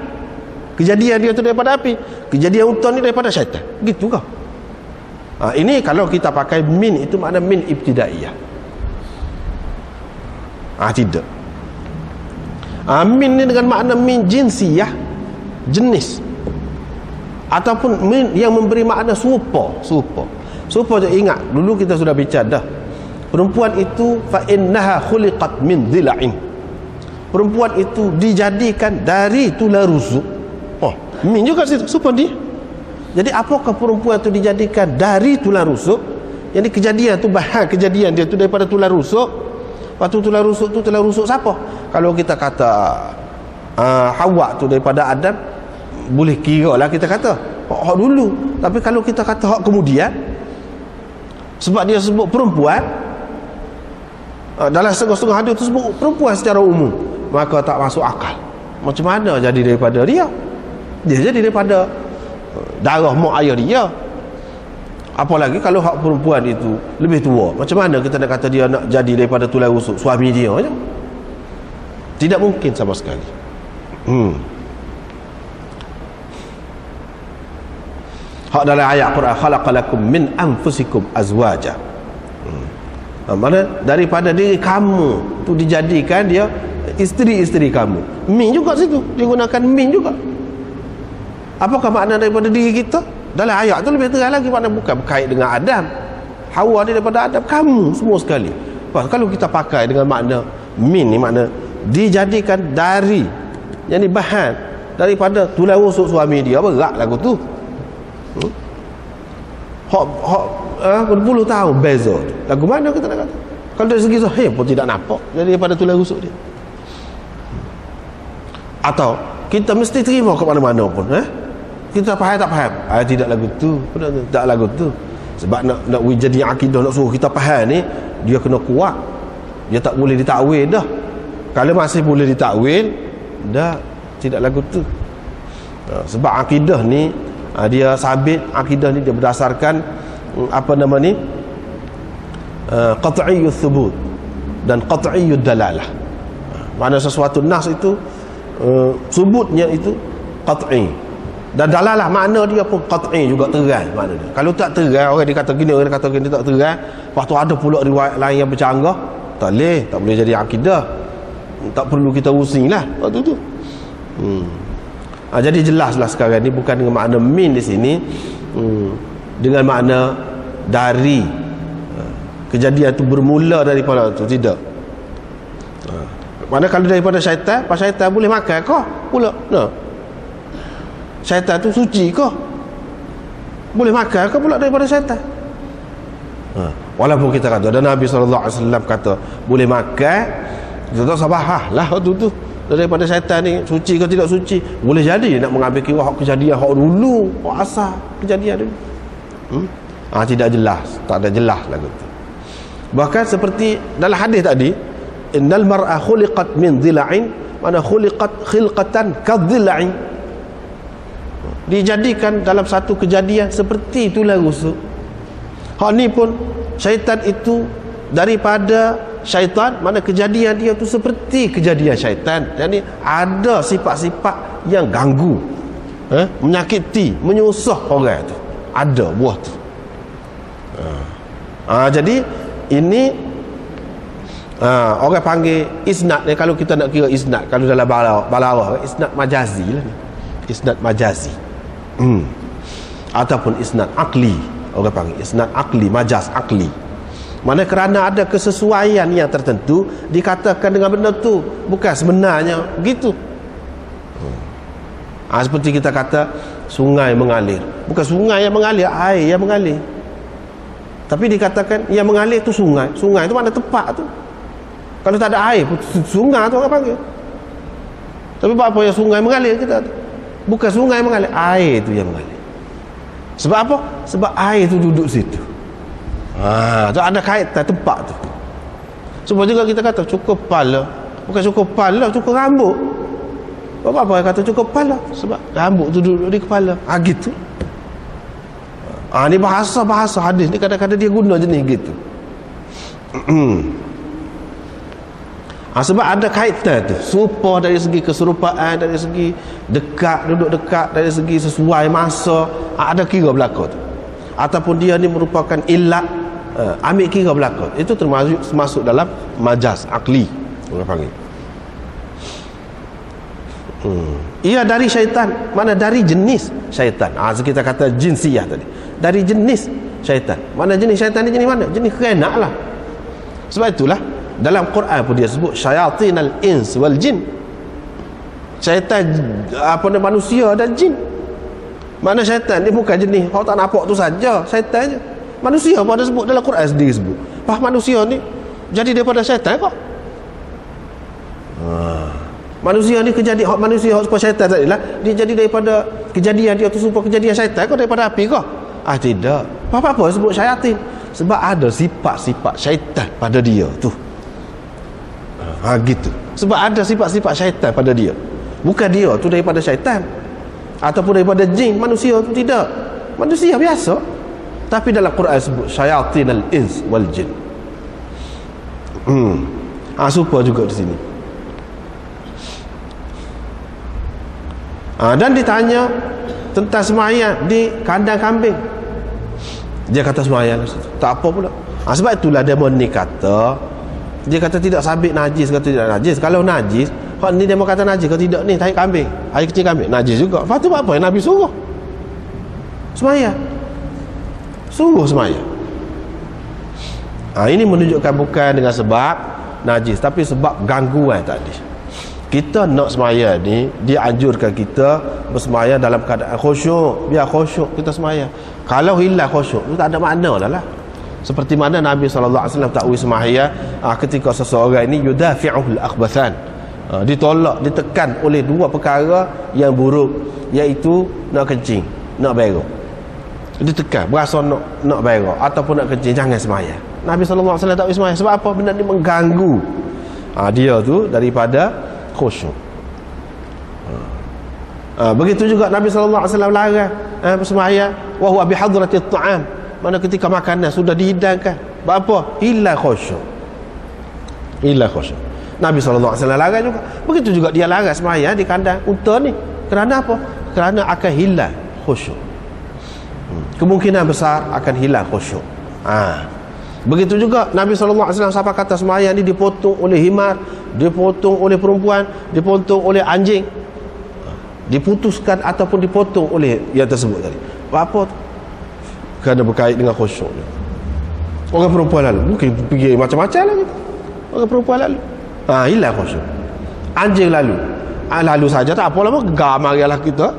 Kejadian dia tu daripada api. Kejadian unta ni daripada syaitan. Gitu kah? Ini kalau kita pakai min, itu makna min ibtidaiyah. Tidak. Min ni dengan makna min jinsiyah, jenis, ataupun min yang memberi makna serupa. Je ingat dulu kita sudah bicara dah. Perempuan itu fa innaha khuliqat min dhila'in. Perempuan itu dijadikan dari tulang rusuk. Min juga serupa dia. Jadi apakah perempuan itu dijadikan dari tulang rusuk? Jadi kejadian tu, bahan kejadian dia tu daripada tulang rusuk. Lepas tu tulang rusuk siapa? Kalau kita kata Hawa tu daripada Adam, boleh kira lah kita kata hak dulu. Tapi kalau kita kata hak kemudian, sebab dia sebut perempuan, dalam setengah-setengah hadis tu sebut perempuan secara umum, maka tak masuk akal. Macam mana jadi daripada dia? Dia jadi daripada darah mak ayah dia. Apalagi kalau hak perempuan itu lebih tua, macam mana kita nak kata dia nak jadi daripada tulang rusuk suami dia je? Tidak mungkin sama sekali. Hak dalam ayat Quran, khalaqalakum min anfusikum azwaja. Mana daripada diri kamu tu dijadikan dia isteri-isteri kamu. Min juga situ, digunakan min juga. Apakah makna daripada diri kita? Dalam ayat tu lebih terang lagi, makna bukan berkait dengan Adam. Hawa ni daripada Adam, kamu semua sekali. Kalau kita pakai dengan makna min ni, makna dijadikan dari, yang ni bahan daripada tulang rusuk suami dia, berat lagu tu. Berpuluh tahun beza. Lagu mana kita nak kata? Kalau dari segi zahir pun tidak nampak jadi daripada tulang rusuk dia. Atau kita mesti terima ke mana-mana pun, kita faham tak faham? Tidak lagu tu, tak lagu tu. Sebab nak jadi akidah, nak suruh kita faham ni, dia kena kuat. Dia tak boleh ditakwil dah. Kalau masih boleh ditakwil, dah tidak lagu tu. Sebab akidah ni, dia sabit, akidah ni dia berdasarkan apa nama ni, qat'iyyut thubut dan qat'iyyud dalalah. Mana sesuatu nas itu subutnya itu qat'i, dan dalalah makna dia pun qat'i juga, terang makna dia. Kalau tak terang, orang dia kata gini, orang dia kata gini, tak terang, lepas tu ada pula riwayat lain yang bercanggah, tak boleh jadi akidah. Tak perlu kita using lah waktu tu. Jadi jelaslah sekarang ni bukan dengan makna min di sini, dengan makna dari. Kejadian tu bermula daripada tu, tidak. Mana kalau daripada syaitan, pas syaitan boleh makan kah pula? Syaitan tu suci kah? Boleh makan kah pula daripada syaitan? Walaupun kita kata, dan Nabi SAW kata boleh makan, kita tak sabah lah waktu tu. daripada syaitan ni, suci ke tidak suci. Boleh jadi nak mengambil kira hak kejadian hak dulu, hak asal kejadian dulu. Tidak jelas, tak ada jelas lagu tu. Bahkan seperti dalam hadis tadi, innal mar'a khuliqat min dhila'in, mana khuliqat khilqatan kadhila'in, dijadikan dalam satu kejadian seperti itulah rusuk. Hak ni pun syaitan itu daripada syaitan, mana kejadian dia tu seperti kejadian syaitan. Jadi ada sifat-sifat yang ganggu, menyakiti, menyusah orang tu. Ada buah tu. Jadi ini orang panggil isnad ni, kalau kita nak kira isnad, kalau dalam balaghah isnad majazi lah ni. Isnad majazi. Ataupun isnad akli. Orang panggil isnad akli, majaz akli. Mana kerana ada kesesuaian yang tertentu dikatakan dengan benda tu, bukan sebenarnya begitu. Seperti kita kata sungai mengalir, bukan sungai yang mengalir, air yang mengalir. Tapi dikatakan yang mengalir tu sungai. Sungai tu mana tempat tu. Kalau tak ada air, sungai tu orang panggil. Tapi apa yang sungai mengalir kita tu? Bukan sungai mengalir, air tu yang mengalir. Sebab apa? Sebab air tu duduk situ. Tu ada kaitan tempat tu. Sebab juga kita kata cukup kepala. Bukan cukup kepala, cukup rambut. Apa yang kata cukup kepala? Sebab rambut tu duduk di kepala. Gitu. Ni bahasa hadis ni kadang-kadang dia guna jenis gitu. Sebab ada kaitan tu, serupa dari segi keserupaan, dari segi dekat, duduk dekat, dari segi sesuai masa, ada kira berlaku tu. Ataupun dia ni merupakan illat, ambil kira berlaku. Itu termasuk dalam majaz akli, orang panggil. Ia dari syaitan, mana dari jenis syaitan. Kita kata jinsiyah tadi, dari jenis syaitan. Mana jenis syaitan ni, jenis mana? Jenis kerenak lah. Sebab itulah dalam Quran pun dia sebut syayatinal ins wal jin. Syaitan manusia dan jin. Mana syaitan ni bukan jenis kau tak nampak tu saja, syaitan je. Manusia pun ada sebut dalam Quran sendiri sebut. Manusia ni jadi daripada syaitan kok. Manusia ni kejadian hak manusia hak supaya syaitan tadi lah, dia jadi daripada kejadian dia tu supaya kejadian syaitan kok, daripada api kok. Tidak. Apa-apa sebut syaitan, sebab ada sifat-sifat syaitan pada dia tu. Gitu. Sebab ada sifat-sifat syaitan pada dia. Bukan dia tu daripada syaitan ataupun daripada jin. Manusia tu tidak. Manusia biasa. Tapi dalam Quran sebut syayatinal ins wal jin. Serupa juga di sini. Dan ditanya tentang semayang di kandang kambing, dia kata semayang tak apa pula. Sebab itulah demo ni kata, dia kata tidak sabit najis ke tidak najis. Kalau najis, hak ni demo kata najis ke tidak ni, tahi kambing, air kecil kambing najis juga. Lepas tu apa yang Nabi suruh semayang, suruh semayang. Ini menunjukkan bukan dengan sebab najis, tapi sebab gangguan tadi. Kita nak semaya ni, dia anjurkan kita bersemayang dalam keadaan khusyuk. Biar khusyuk kita semayang. Kalau hilang khusyuk tu tak ada makna dah lah. Seperti mana Nabi SAW takwil semayang ketika seseorang ini yudafi'uhul akhbathan, ditolak, ditekan oleh dua perkara yang buruk, iaitu nak kencing, nak berak. Ditekan, berasa nak berak ataupun nak kencing, jangan semayang. Nabi SAW takwil semayang. Sebab apa? Benda ni mengganggu dia tu daripada khusyuk. Begitu juga Nabi SAW larang bersemayang wa huwa bihadratit ta'am, mana ketika makanan sudah dihidangkan. Apa? Hilang khusyuk. Hilang khusyuk. Nabi SAW larang juga. Begitu juga dia larang semayang di kandang unta ni. Kerana apa? Kerana akan hilang khusyuk. Kemungkinan besar akan hilang khusyuk. Begitu juga Nabi SAW sampai kata semayang ni dipotong oleh himar, dipotong oleh perempuan, dipotong oleh anjing, diputuskan ataupun dipotong oleh yang tersebut tadi. Apa? Kerana berkait dengan khusyuk ni. Orang perempuan lalu mungkin pergi macam-macam lah kita. Orang perempuan lalu hilang khusyuk. Anjing lalu lalu saja tak apa lama gegar marilah kita.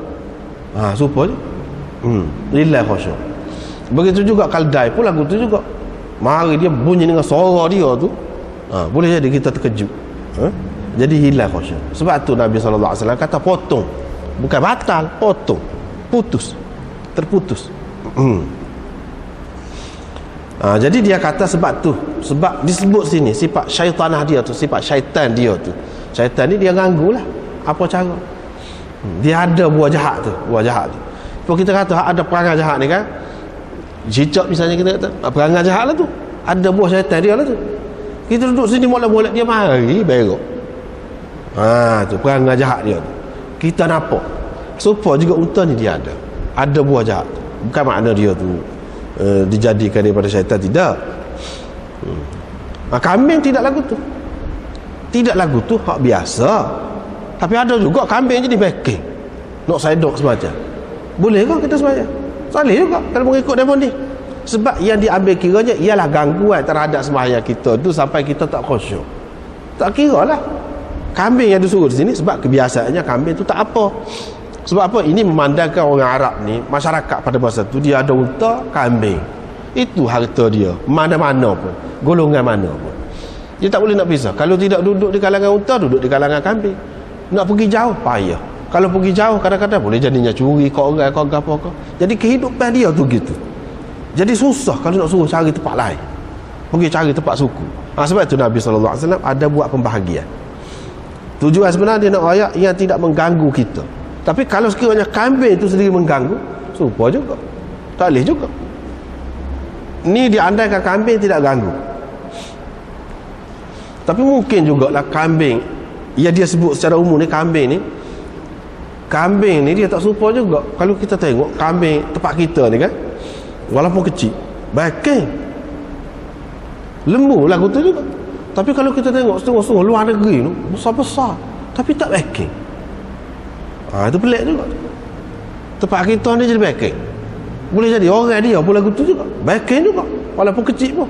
Supaya hilang khusyuk. Begitu juga kaldai pun lagu tu juga. Mari dia bunyi dengan suara dia tu, boleh jadi kita terkejut. Jadi hilang khusyuk. Sebab tu Nabi SAW kata potong, bukan batal, potong, putus, terputus. Jadi dia kata sebab tu, sebab disebut sini sifat syaitanah dia tu, sifat syaitan dia tu. Syaitan ni dia ganggu lah. Apa cara? Dia ada buah jahat tu, buah jahat tu. Kalau kita kata ada perangai jahat ni kan, cicak misalnya kita kata perangai jahat lah tu, ada buah syaitan dia lah tu. Kita duduk sini molek-molek dia mari berok. Tu perangai jahat dia tu. Kita nampak. Supaya juga unta ni dia ada buah jahat. Bukan makna dia tu dijadikan daripada syaitan, tidak. Kambing tidak lagu tu. Tidak lagu tu hak biasa. Tapi ada juga kambing jadi backing. Nak sedok semacam. Boleh ke kita sembahyang? Salih juga kalau mengikut demon ni. Sebab yang diambil kiranya ialah gangguan terhadap sembahyang kita tu sampai kita tak khusyuk. Tak kira lah. Kambing yang disuruh di sini sebab kebiasaannya kambing tu tak apa. Sebab apa? Ini memandangkan orang Arab ni, masyarakat pada masa tu dia ada unta, kambing. Itu harta dia, mana-mana pun, golongan mana pun. Dia tak boleh nak pisah. Kalau tidak duduk di kalangan unta, duduk di kalangan kambing. Nak pergi jauh, payah. Kalau pergi jauh, kadang-kadang boleh jadinya curi kau orang, kau apa kau. Jadi kehidupan dia tu gitu. Jadi susah kalau nak suruh cari tempat lain. Pergi cari tempat suku. Sebab itu Nabi SAW ada buat pembahagian. Tujuan sebenarnya dia nak rakyat yang tidak mengganggu kita. Tapi kalau sekiranya kambing itu sendiri mengganggu, serupa juga. Tak boleh juga. Ni diandaikan kambing tidak ganggu. Tapi mungkin jugalah kambing, ya dia sebut secara umum ni kambing ni dia tak serupa juga. Kalau kita tengok kambing tempat kita ni kan, walaupun kecil, backing lembu lagu tu juga. Tapi kalau kita tengok setengah-setengah luar negeri tu besar-besar, tapi tak backing. Itu pelik juga. Tempat kita ni jadi backing. Boleh jadi orang dia pun lagu tu juga, backing juga, walaupun kecil pun.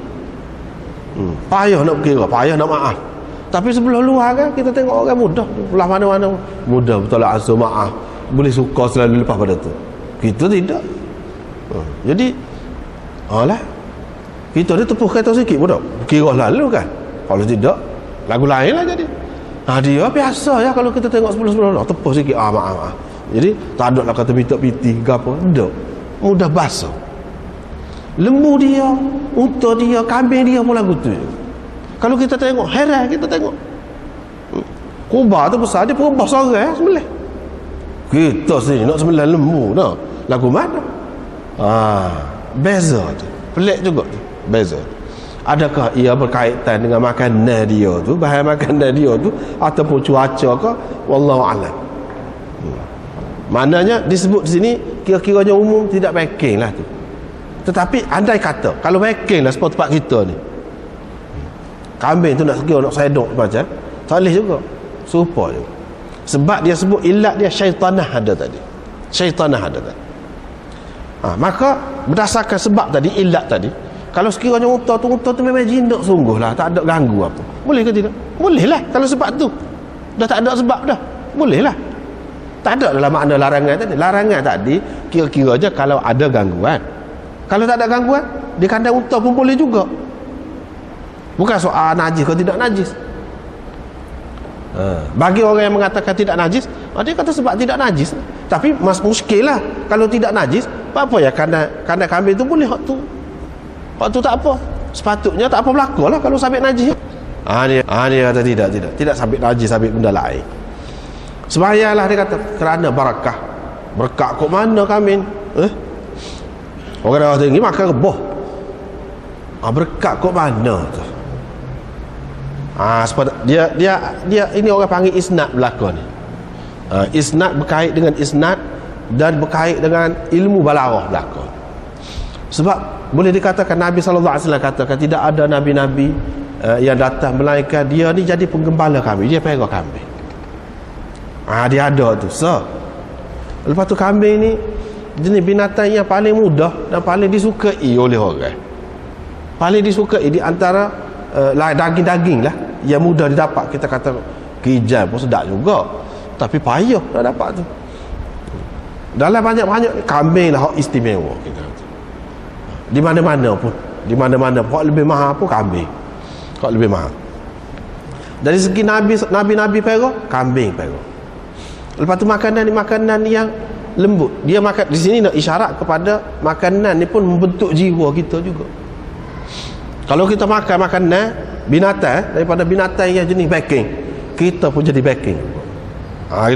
Payah nak kira, payah nak maaf. Tapi sebelah luar kan kita tengok orang mudah, belah mana-mana mudah betul lah asal maaf, boleh suka selalu lepas pada tu. Kita tidak. Jadi alah, kita ni tepuh kereta sikit pun tak kira lalu kan. Kalau tidak, lagu lain lah jadi. Dia biasa ya kalau kita tengok sebelah-sebelah tepuh sikit, maaf. Jadi tak ada lah kata pitik piti ke apa, tidak. Mudah basah. Lembu dia, unta dia, kambing dia pun lagu tu. Kalau kita tengok, heran kita tengok. Kubah tu besar, dia perubah seorang sembelih. Kita sini nak sembelih lembu, nak lagu mana? Beza tu. Pelik juga tu. Beza. Adakah ia berkaitan dengan makanan dia tu, bahan makanan dia tu, ataupun cuaca ke? Wallahu a'lam. Maknanya disebut di sini kira-kiranya umum tidak backing lah tu. Tetapi andai kata kalau backing lah seperti tempat kita ni, kambing tu nak sekira nak sedok macam tak boleh juga, serupa juga. Sebab dia sebut ilat dia syaitanah ada tadi. Syaitanah ada tadi. Maka berdasarkan sebab tadi, ilat tadi, kalau sekiranya unta tu memang jinak sungguh lah, tak ada ganggu apa, boleh ke tidak? Boleh lah. Kalau sebab tu dah tak ada sebab dah, boleh lah. Tak ada dalam makna larangan tadi. Larangan tadi kira-kira je kalau ada gangguan. Kalau tak ada gangguan, di kandang unta pun boleh juga. Bukan soal najis atau tidak najis. Bagi orang yang mengatakan tidak najis, dia kata sebab tidak najis. Tapi muskil lah. Kalau tidak najis, apa ya kandang kambing tu boleh hak tu. Hak tu tak apa. Sepatutnya tak apa berlaku lah kalau sabit najis. Dia kata tidak sabit najis, sabit benda lain. Sembahyanglah dia kata kerana barakah. Berkat kok mana kambing? Orang dah tinggi makan rebah. Berkat kok mana tu? Sebab dia ini orang panggil isnad belaka ni. Isnad berkait dengan isnad dan berkait dengan ilmu balaghah belaka. Sebab boleh dikatakan Nabi SAW katakan tidak ada nabi-nabi yang datang melainkan dia ni jadi penggembala kambing, dia perah kambing. Dia ada tu. Lepas tu kambing ni jenis binatang yang paling mudah dan paling disukai oleh orang. Paling disukai di antara daging-daging lah yang mudah didapat. Kita kata kijang pun sedap juga, tapi payah nak dapat tu. Dalam banyak-banyak kambing lah hak istimewa kita kata. Di mana-mana pun hak lebih mahal pun kambing, hak lebih mahal. Dari segi Nabi perah, kambing perah. Lepas tu makanan ni makanan yang lembut. Dia makan di sini nak isyarat kepada makanan ni pun membentuk jiwa kita juga. Kalau kita makan makanan binatang daripada binatang yang jenis baking, kita pun jadi baking.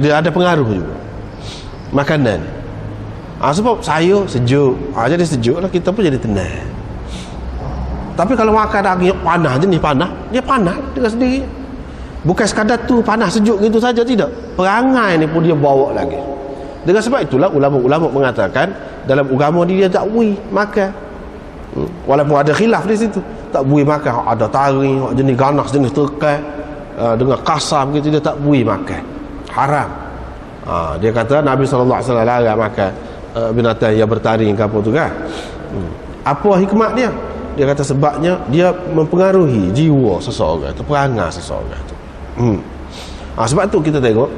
Dia ada pengaruh juga makanan. Sebab sayur sejuk, jadi sejuk lah, kita pun jadi tenang. Tapi kalau makan daging panas, jenis panas, dia panas dengan sendiri. Bukan sekadar tu panas sejuk gitu saja, tidak. Perangai ni pun dia bawa lagi. Dengan sebab itulah ulama-ulama mengatakan dalam agama dia tak boleh makan. Walaupun ada khilaf di situ, tak boleh makan. Ada taring, jenis ganas, jenis tekan, dengan kasar begitu, dia tak boleh makan. Haram. Dia kata Nabi SAW larang makan binatang yang bertaring ke apa tu kan. Apa hikmat dia? Dia kata sebabnya dia mempengaruhi jiwa seseorang tu, perangai seseorang tu. Sebab tu kita tengok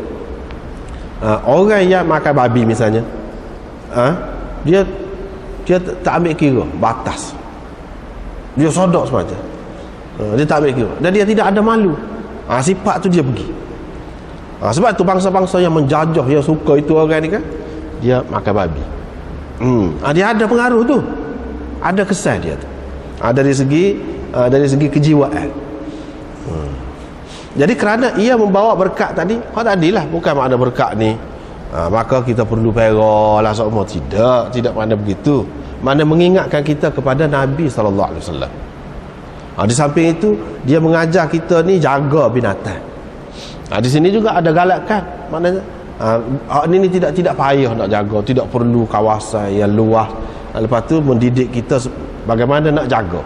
orang yang makan babi misalnya, dia tak ambil kira batas, dia sodok semacam, dia tak ambil kira dan dia tidak ada malu. Sifat tu dia pergi. Sebab tu bangsa-bangsa yang menjajah, yang suka itu orang ni kan, dia makan babi. Dia ada pengaruh tu, ada kesan dia tu, dari segi kejiwaan. Jadi kerana ia membawa berkat tadi, tadilah bukan makna berkat ni maka kita perlu perah lah semua, tidak makna begitu. Makna mengingatkan kita kepada Nabi SAW. Di samping itu dia mengajar kita ni jaga binatang. Di sini juga ada galakkan, maknanya ini tidak payah nak jaga, tidak perlu kawasan yang luas. Lepas tu mendidik kita bagaimana nak jaga,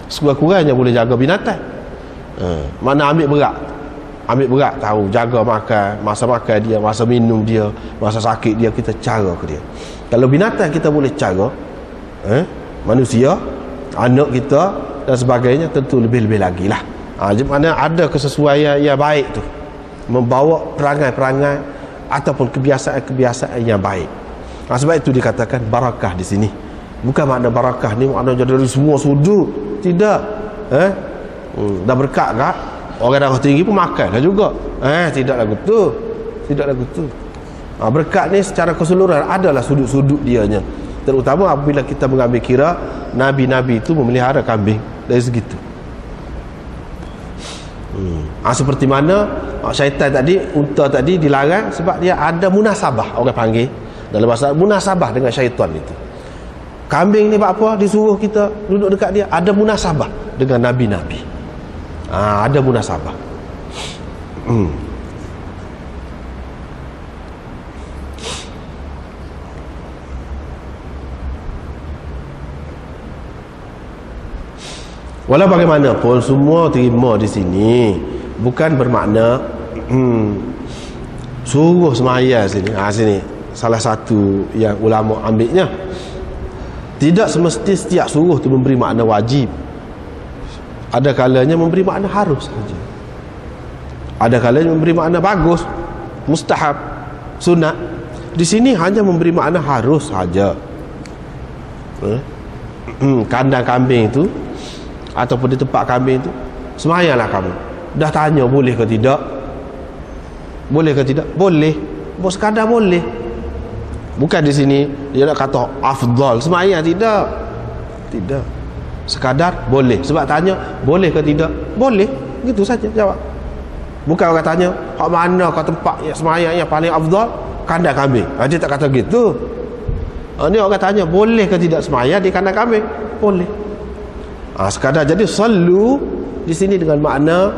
sekurang-kurangnya boleh jaga binatang. Mana ambil berat tahu jaga makan, masa makan dia, masa minum dia, masa sakit dia, kita cara ke dia. Kalau binatang kita boleh cara, manusia, anak kita dan sebagainya, tentu lebih-lebih lagi lah. Mana ada kesesuaian yang baik tu, membawa perangai-perangai ataupun kebiasaan-kebiasaan yang baik. Sebab itu dikatakan barakah di sini. Bukan makna barakah ni makna jadi dari semua sudut, tidak. Dah berkat kak, orang darah tinggi pun makan lah juga. Tidaklah betul. Berkat ni secara keseluruhan adalah sudut-sudut dianya. Terutama apabila kita mengambil kira Nabi-Nabi itu memelihara kambing dari segitu. Seperti mana syaitan tadi, unta tadi dilarang sebab dia ada munasabah, orang panggil dalam bahasa munasabah dengan syaitan itu. Kambing ni buat apa? Disuruh kita duduk dekat dia, ada munasabah dengan Nabi-Nabi. Ada munasabah. Walau bagaimanapun semua terima di sini bukan bermakna suruh semaya sini. Sini salah satu yang ulama ambilnya. Tidak semesti setiap suruh itu memberi makna wajib. Ada kalanya memberi makna harus saja. Ada kalanya memberi makna bagus, mustahab, sunat. Di sini hanya memberi makna harus saja. Kandang kambing itu ataupun di tempat kambing itu, semayalah kamu. Dah tanya boleh ke tidak? Boleh ke tidak? Boleh. Sekadar boleh. Bukan di sini dia nak kata afdal semaya, tidak. Sekadar boleh. Sebab tanya boleh ke tidak? Boleh. Gitu saja jawab. Bukan orang tanya hak mana ke tempat yang semaya yang paling afdal, kandang kambing. Dia tak kata gitu. Ni orang tanya boleh ke tidak semaya di kandang kambing? Boleh. Sekadar. Jadi sallu di sini dengan makna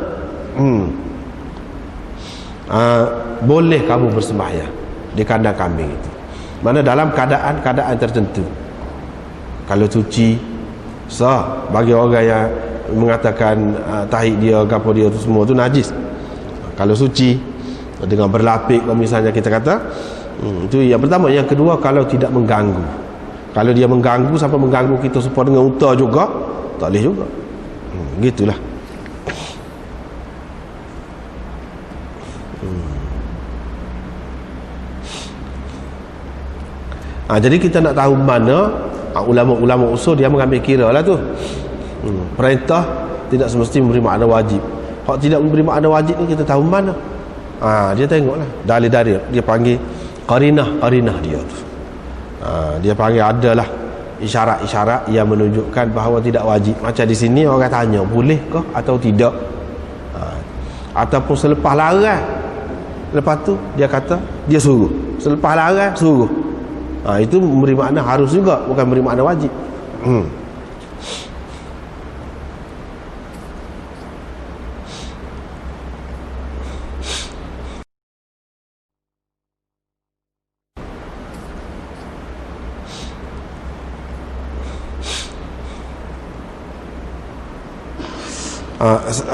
boleh kamu bersembahyang di kandang kambing itu. Mana dalam keadaan-keadaan tertentu. Kalau suci sah bagi orang yang mengatakan tahid dia, gapo dia tu semua tu najis. Kalau suci dengan berlapik misalnya kita kata, itu yang pertama. Yang kedua, kalau tidak mengganggu. Kalau dia mengganggu sampai mengganggu kita supaya dengan unta juga, tak boleh juga. Gitulah. Jadi kita nak tahu mana ulama-ulama usul dia mengambil kira lah tu. Perintah tidak semesti memberi makna wajib. Hak tidak memberi makna wajib ni kita tahu mana. Dia tengoklah dalil-dalil, dia panggil qarinah dia tu. Dia panggil adalah isyarat-isyarat yang menunjukkan bahawa tidak wajib. Macam di sini orang tanya boleh ke atau tidak, ataupun selepas larang, lepas tu dia kata dia suruh, selepas larang suruh. Itu memberi makna harus juga, bukan memberi makna wajib.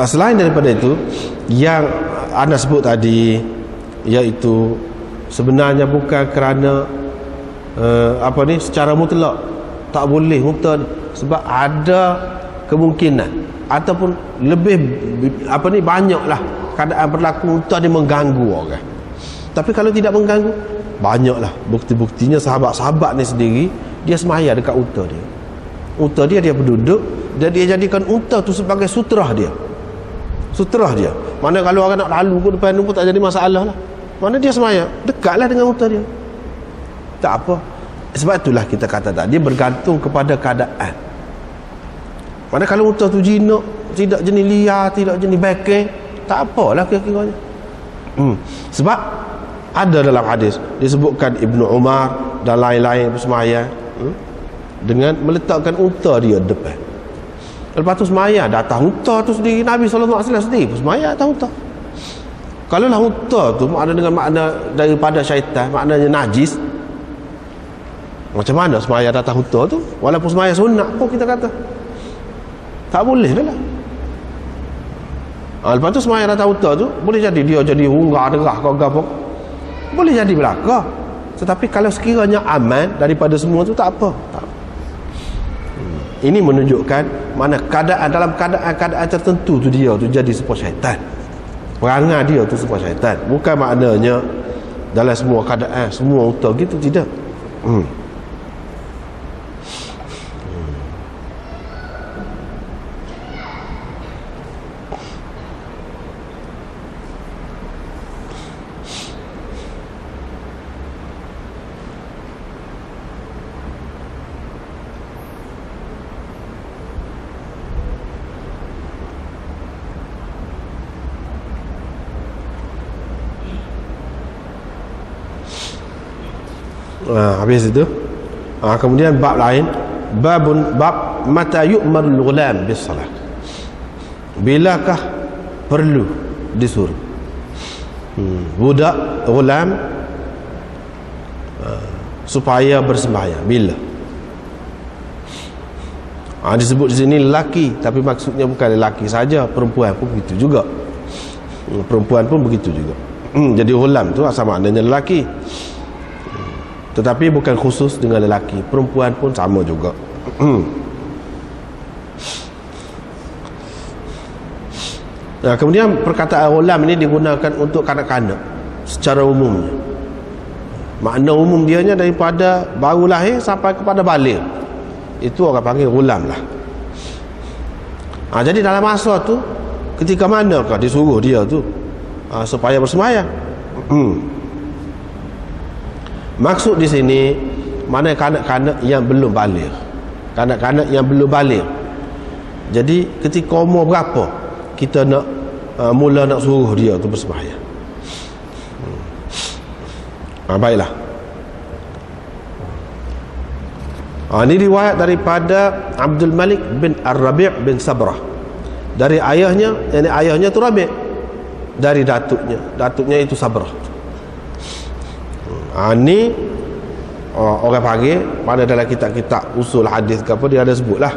Selain daripada itu yang anda sebut tadi, iaitu sebenarnya bukan kerana secara mutlak tak boleh unta ni, sebab ada kemungkinan ataupun lebih banyaklah keadaan berlaku unta ni mengganggu orang. Tapi kalau tidak mengganggu, banyaklah bukti-buktinya. Sahabat-sahabat ni sendiri dia semaya dekat unta dia. Unta dia berduduk dan dia jadikan unta tu sebagai sutrah dia. Mana kalau orang nak lalu ke depan pun tak jadi masalah lah. Mana dia semaya dekatlah dengan unta dia, tak apa. Sebab itulah kita kata tadi bergantung kepada keadaan. Mana kalau unta tu jinak, tidak jenis liar, tidak jenis bekeng, tak apalah kira-kiranya. Sebab ada dalam hadis disebutkan Ibnu Umar dan lain-lain bersemayam dengan meletakkan unta dia depan. Lepas tu semaya datang unta tu sendiri, Nabi SAW sendiri pun semaya atas unta. Kalau lah unta tu makna dengan makna daripada syaitan, maknanya najis, macam mana semaya atas unta tu? Walaupun semaya sunat pun kita kata tak boleh dah lah. Lepas tu semaya atas unta tu boleh jadi dia jadi hunggah derah kau apa, boleh jadi belaka. Tetapi kalau sekiranya aman daripada semua tu tak apa. Ini menunjukkan mana keadaan, dalam keadaan tertentu tu dia tu jadi serupa syaitan. Perangai dia tu serupa syaitan. Bukan maknanya dalam semua keadaan semua unta gitu, tidak. Habis itu kemudian bab lain, bab mata yu'marul ghulam bis salat, bilakah perlu disuruh budak ghulam supaya bersembahyang, bila? Disebut di sini lelaki, tapi maksudnya bukan lelaki saja, perempuan pun begitu juga. Jadi ghulam tu asal maknanya lelaki, tetapi bukan khusus dengan lelaki, perempuan pun sama juga. Kemudian perkataan ghulam ini digunakan untuk kanak-kanak secara umumnya. Makna umum dianya daripada baru lahir sampai kepada baligh, itu orang panggil ghulam lah. Jadi dalam masa tu, ketika manakah disuruh dia tu supaya bersembahyang? Maksud di sini mana kanak-kanak yang belum baligh. Kanak-kanak yang belum baligh. Jadi ketika umur berapa kita nak mula nak suruh dia tu bersembahyang? Baiklah. Ini riwayat daripada Abdul Malik bin Ar-Rabi' bin Sabrah, dari ayahnya, yani ayahnya tu Rabi', dari datuknya itu Sabrah. Ini orang panggil, mana dalam kitab-kitab usul hadis ke apa, dia ada sebutlah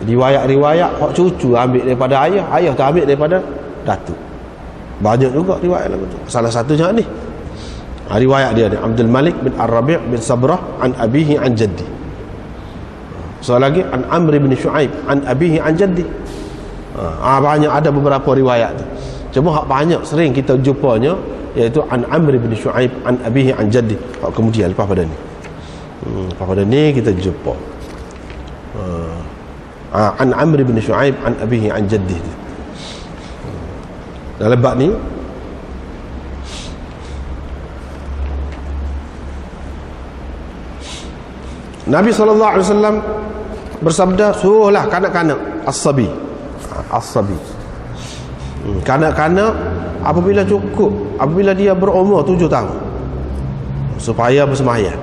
riwayat-riwayat hak cucu ambil daripada ayah tu ambil daripada datuk. Banyak juga riwayat lagu tu. Salah satunya ni riwayat dia ni, Abdul Malik bin Ar-Rabi' bin Sabrah an abihi an jaddi. So lagi an Amr bin Shu'aib an abihi an jaddi. Banyak, ada beberapa riwayat tu. Cuma hak banyak sering kita jumpanya iaitu an Amr bin Shu'aib an abihi an jaddi. Kemudian lepas pada ni kita jumpa an Amr bin Shu'aib an abihi an jaddi. dalam bab ni. Nabi SAW bersabda, suruhlah kanak-kanak as-sabi, kanak-kanak apabila dia berumur 7 tahun supaya bersemayam.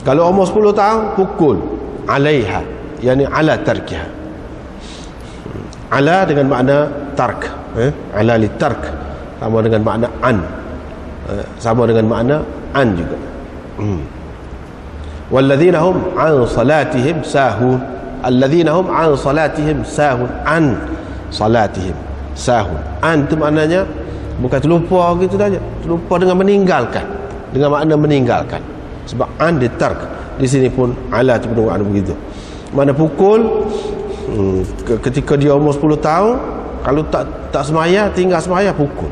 Kalau umur 10 tahun, pukul alaiha, yani ala tarkiha. Ala dengan makna tark, ala li tark sama dengan makna an, sama dengan makna an juga. Walladzina hum an salatihim sahun, alladzina hum an salatihim sahun, an salatihim sahun. An itu maknanya bukan terlupa gitu saja, terlupa dengan meninggalkan, dengan makna meninggalkan. Sebab an ditark, di sini pun ala itu pun makna begitu. Mana pukul ketika dia umur 10 tahun, kalau tak semaya, tinggal semaya, pukul.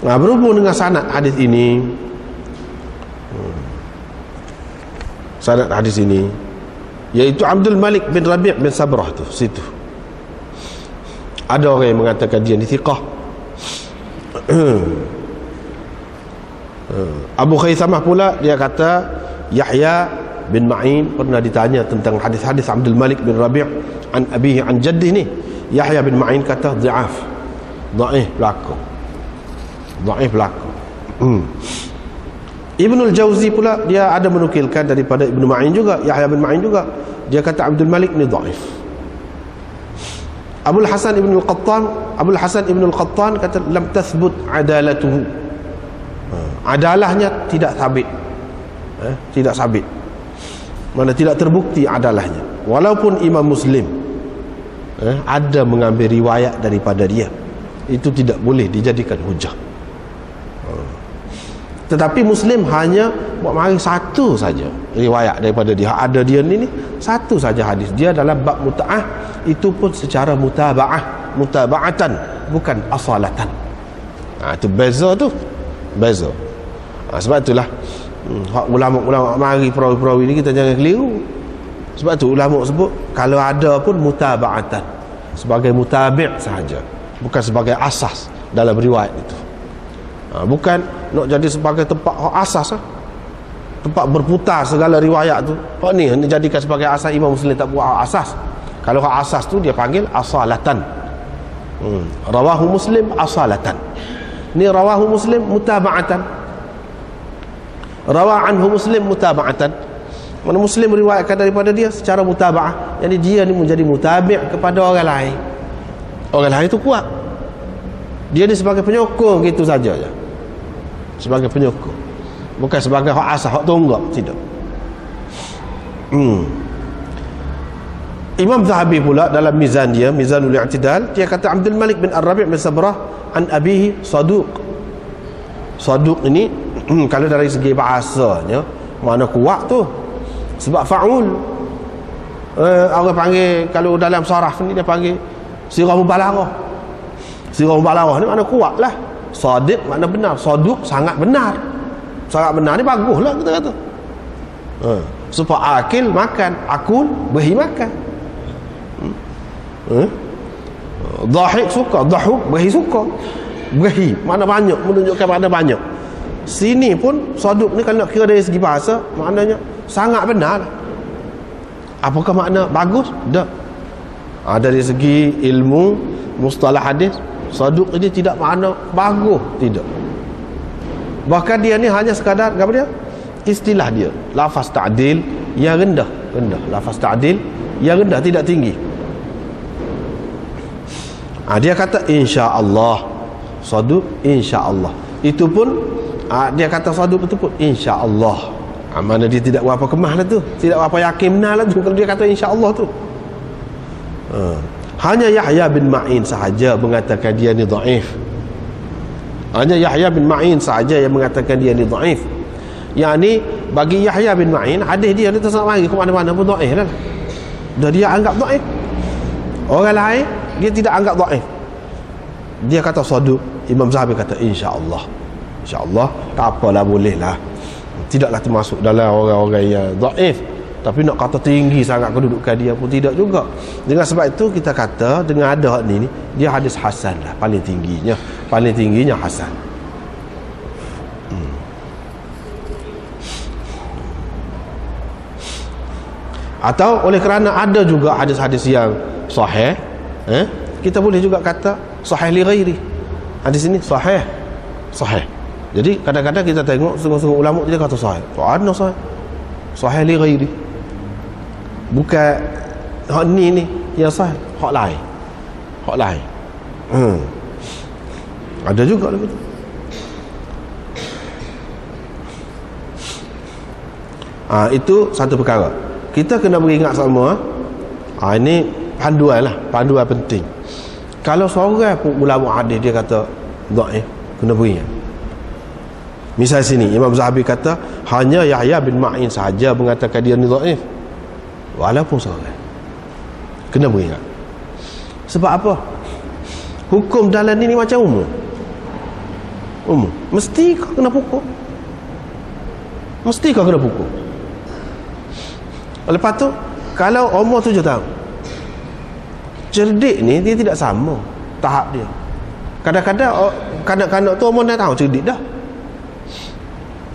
Nah, berhubung dengan sanad hadis ini, sanad hadis ini iaitu Abdul Malik bin Rabi' bin Sabrah tu, situ ada orang yang mengatakan dia ni thiqah. Abu Khaisamah pula dia kata Yahya bin Ma'in pernah ditanya tentang hadis-hadis Abdul Malik bin Rabi' an abihi an jaddih ni. Yahya bin Ma'in kata dhaif berlaku. Ibnul Jauzi pula dia ada menukilkan daripada Ibnu Ma'in juga, Yahya bin Ma'in juga, dia kata Abdul Malik ni dhaif. Abul Hasan Ibn Al-Qattan kata lam tathbut adalatuhu, adalahnya tidak sabit, tidak sabit, mana tidak terbukti adalahnya. Walaupun Imam Muslim ada mengambil riwayat daripada dia, itu tidak boleh dijadikan hujah. Tetapi Muslim hanya buat mari satu saja riwayat daripada dia, ada dia ni satu saja hadis dia dalam bab muta'ah, itu pun secara mutaba'atan, bukan asalatan. Itu beza tu, beza. Sebab itulah ulama-ulama mari perawi-perawi ni kita jangan keliru. Sebab tu ulama sebut kalau ada pun mutaba'atan, sebagai mutabi' sahaja, bukan sebagai asas dalam riwayat itu. Bukan nak jadi sebagai tempat asas, tempat berputar segala riwayat tu. Ni jadikan sebagai asas. Imam Muslim tak buat asas. Kalau asas tu dia panggil asalatan. Rawahu Muslim asalatan. Ni rawahu Muslim mutaba'atan. Rawa anhu Muslim mutaba'atan. Mana Muslim riwayatkan daripada dia secara mutaba'ah, jadi dia ni menjadi mutabi' kepada orang lain. Orang lain tu kuat, dia ni sebagai penyokong gitu saja je, sebagai penyokong, bukan sebagai hak asas, hak tonggak, tidak. Imam Zahabi pula dalam mizan dia, Mizanul I'tidal, dia kata Abdul Malik bin Ar-Rabi' bin Sabrah an abihi saduq. Saduq ini kalau dari segi bahasanya mana kuat tu, sebab fa'ul. Orang panggil, kalau dalam saraf ni dia panggil sirah mubalaghah. Sirah mubalaghah ni makna kuat lah. Sadiq makna benar, saduq sangat benar. Sangat benar ni bagus lah kita kata. Supaya akil makan, akul berhi makan. Dhahik suka, dhahuk berhi suka. Berhi makna banyak, menunjukkan makna banyak. Sini pun saduq ni kalau nak kira dari segi bahasa, maknanya sangat benar. Apakah makna bagus? Tak. Dari segi ilmu mustalah hadis, saduq ini tidak makna bagus, tidak. Bahkan dia ni hanya sekadar apa dia? Istilah dia, lafaz ta'dil yang rendah, lafaz ta'dil yang rendah, tidak tinggi. Dia kata insya-Allah, saduq insya-Allah. Itu pun dia kata saduq itu pun insya-Allah. Mana dia tidak berapa kemah lah tu, tidak berapa yakin benar lah tu kalau dia kata insya-Allah tu. Hanya Yahya bin Ma'in sahaja mengatakan dia ni dhaif. Hanya Yahya bin Ma'in sahaja yang mengatakan dia ni dhaif. Yang ni bagi Yahya bin Ma'in, hadis dia ni tersak mari ke mana-mana pun dhaif lah. Dah dia anggap dhaif. Orang lain dia tidak anggap dhaif. Dia kata saduq. Imam Zahabi kata insya-Allah. Insya-Allah tak apalah, boleh lah. Tidaklah termasuk dalam orang-orang yang dhaif, Tapi nak kata tinggi sangat kedudukan dia pun tidak juga. Dengan sebab itu kita kata dengan ada hak ni dia hadis hasan lah, paling tingginya hasan. Atau oleh kerana ada juga hadis-hadis yang sahih, kita boleh juga kata sahih li ghairi. Hadis ini sahih. Jadi kadang-kadang kita tengok setengah-setengah ulama dia kata sahih. Ada sahih li ghairi. Bukan hak ni yang sahih, hak lain. Ada juga lah betul. Itu satu perkara. Kita kena beringat sama. Ini panduan penting. Kalau seorang pun ulama hadis dia kata dhaif, kena beringat. Misal sini Imam Zahabi kata hanya Yahya bin Ma'in sahaja mengatakan dia ni dhaif. Walaupun seorang, kena beringat. Sebab apa? Hukum dalam ni macam umum. Mesti kau kena pukul. Lepas tu kalau umur 7 tahun, cerdik ni dia tidak sama tahap dia. Kadang-kadang kanak-kanak tu umur 6 tahun cerdik dah.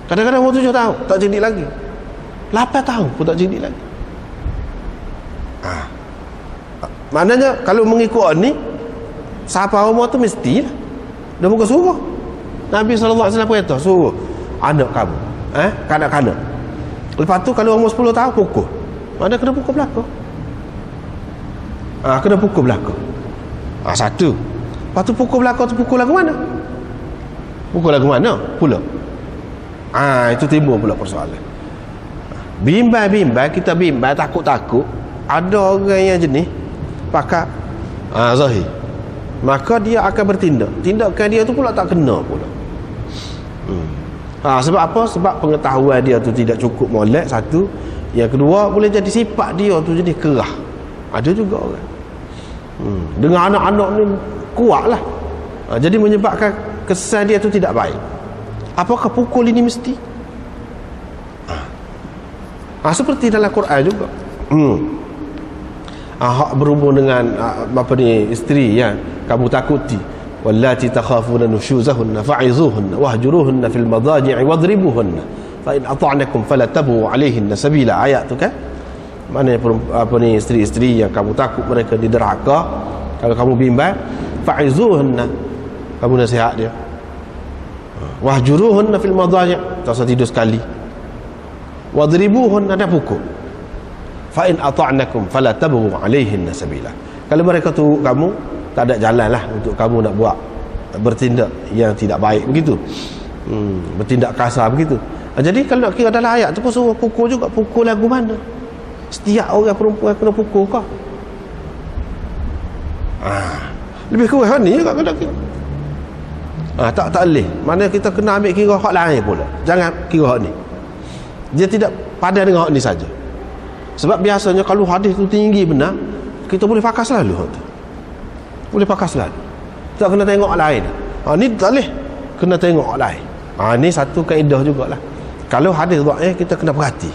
Kadang-kadang umur 7 tahun tak cerdik lagi. 8 tahun pun tak cerdik lagi. Maknanya kalau mengikut ni, siapa umur tu mesti lah. Dia bukan suruh. Nabi SAW kata suruh anak kamu, kanak-kanak. Lepas tu kalau umur 10 tahun pukul. Mana kena pukul belakang. Kena pukul belakang. Satu. Lepas tu pukul belakang tu pukul lagu mana? Pukul lagu mana pula? Itu timbul pula persoalan. Bimbang, kita bimbang, takut-takut. Ada orang yang jenis pakai zahir, maka dia akan bertindak. Tindakan dia tu pula tak kena pula. Sebab apa? Sebab pengetahuan dia tu tidak cukup molek, satu. Yang kedua, boleh jadi sifat dia tu jadi kerah. Ada juga orang dengan anak-anak ni kuat lah. Jadi menyebabkan kesan dia tu tidak baik. Apakah pukul ini mesti? Seperti dalam Quran juga. Berhubung dengan isteri yang kamu takuti, wallati takhafuna nushuzahunna fa'izuhunna wahjuruhunna fil madaji'i wadribuhunna fa in ata'nakum fala tabu 'alayhinna sabila. Ayat tu kan, mana isteri-isteri yang kamu takut mereka diderhaka, kalau kamu bimbang, fa'izuhunna, kamu nasihat dia. Wahjuruhunna fil madaji', tak usah tidur sekali. Wadribuhunna, ada pukul. Fa in ata'nakum fala tabu 'alayhinna sabila. Kalau mereka tu kamu, tak ada jalan lah untuk kamu nak buat bertindak yang tidak baik begitu, bertindak kasar begitu. Jadi kalau nak kira dalam ayat tu pun suruh pukul juga. Pukul lagu mana? Setiap orang perempuan kena pukul kau? Lebih kurang ni juga kena kira. Tak boleh. Mana kita kena ambil kira hak lain pula. Jangan kira hak ni. Dia tidak padan dengan hak ni saja. Sebab biasanya kalau hadis tu tinggi benar, kita boleh pakai selalu hak tu. Boleh pakai selalu. Tak kena tengok hak lain. Ni tak boleh. Kena tengok hak lain. Ni satu kaedah jugalah. Kalau hadis dhaif, kita kena perhati.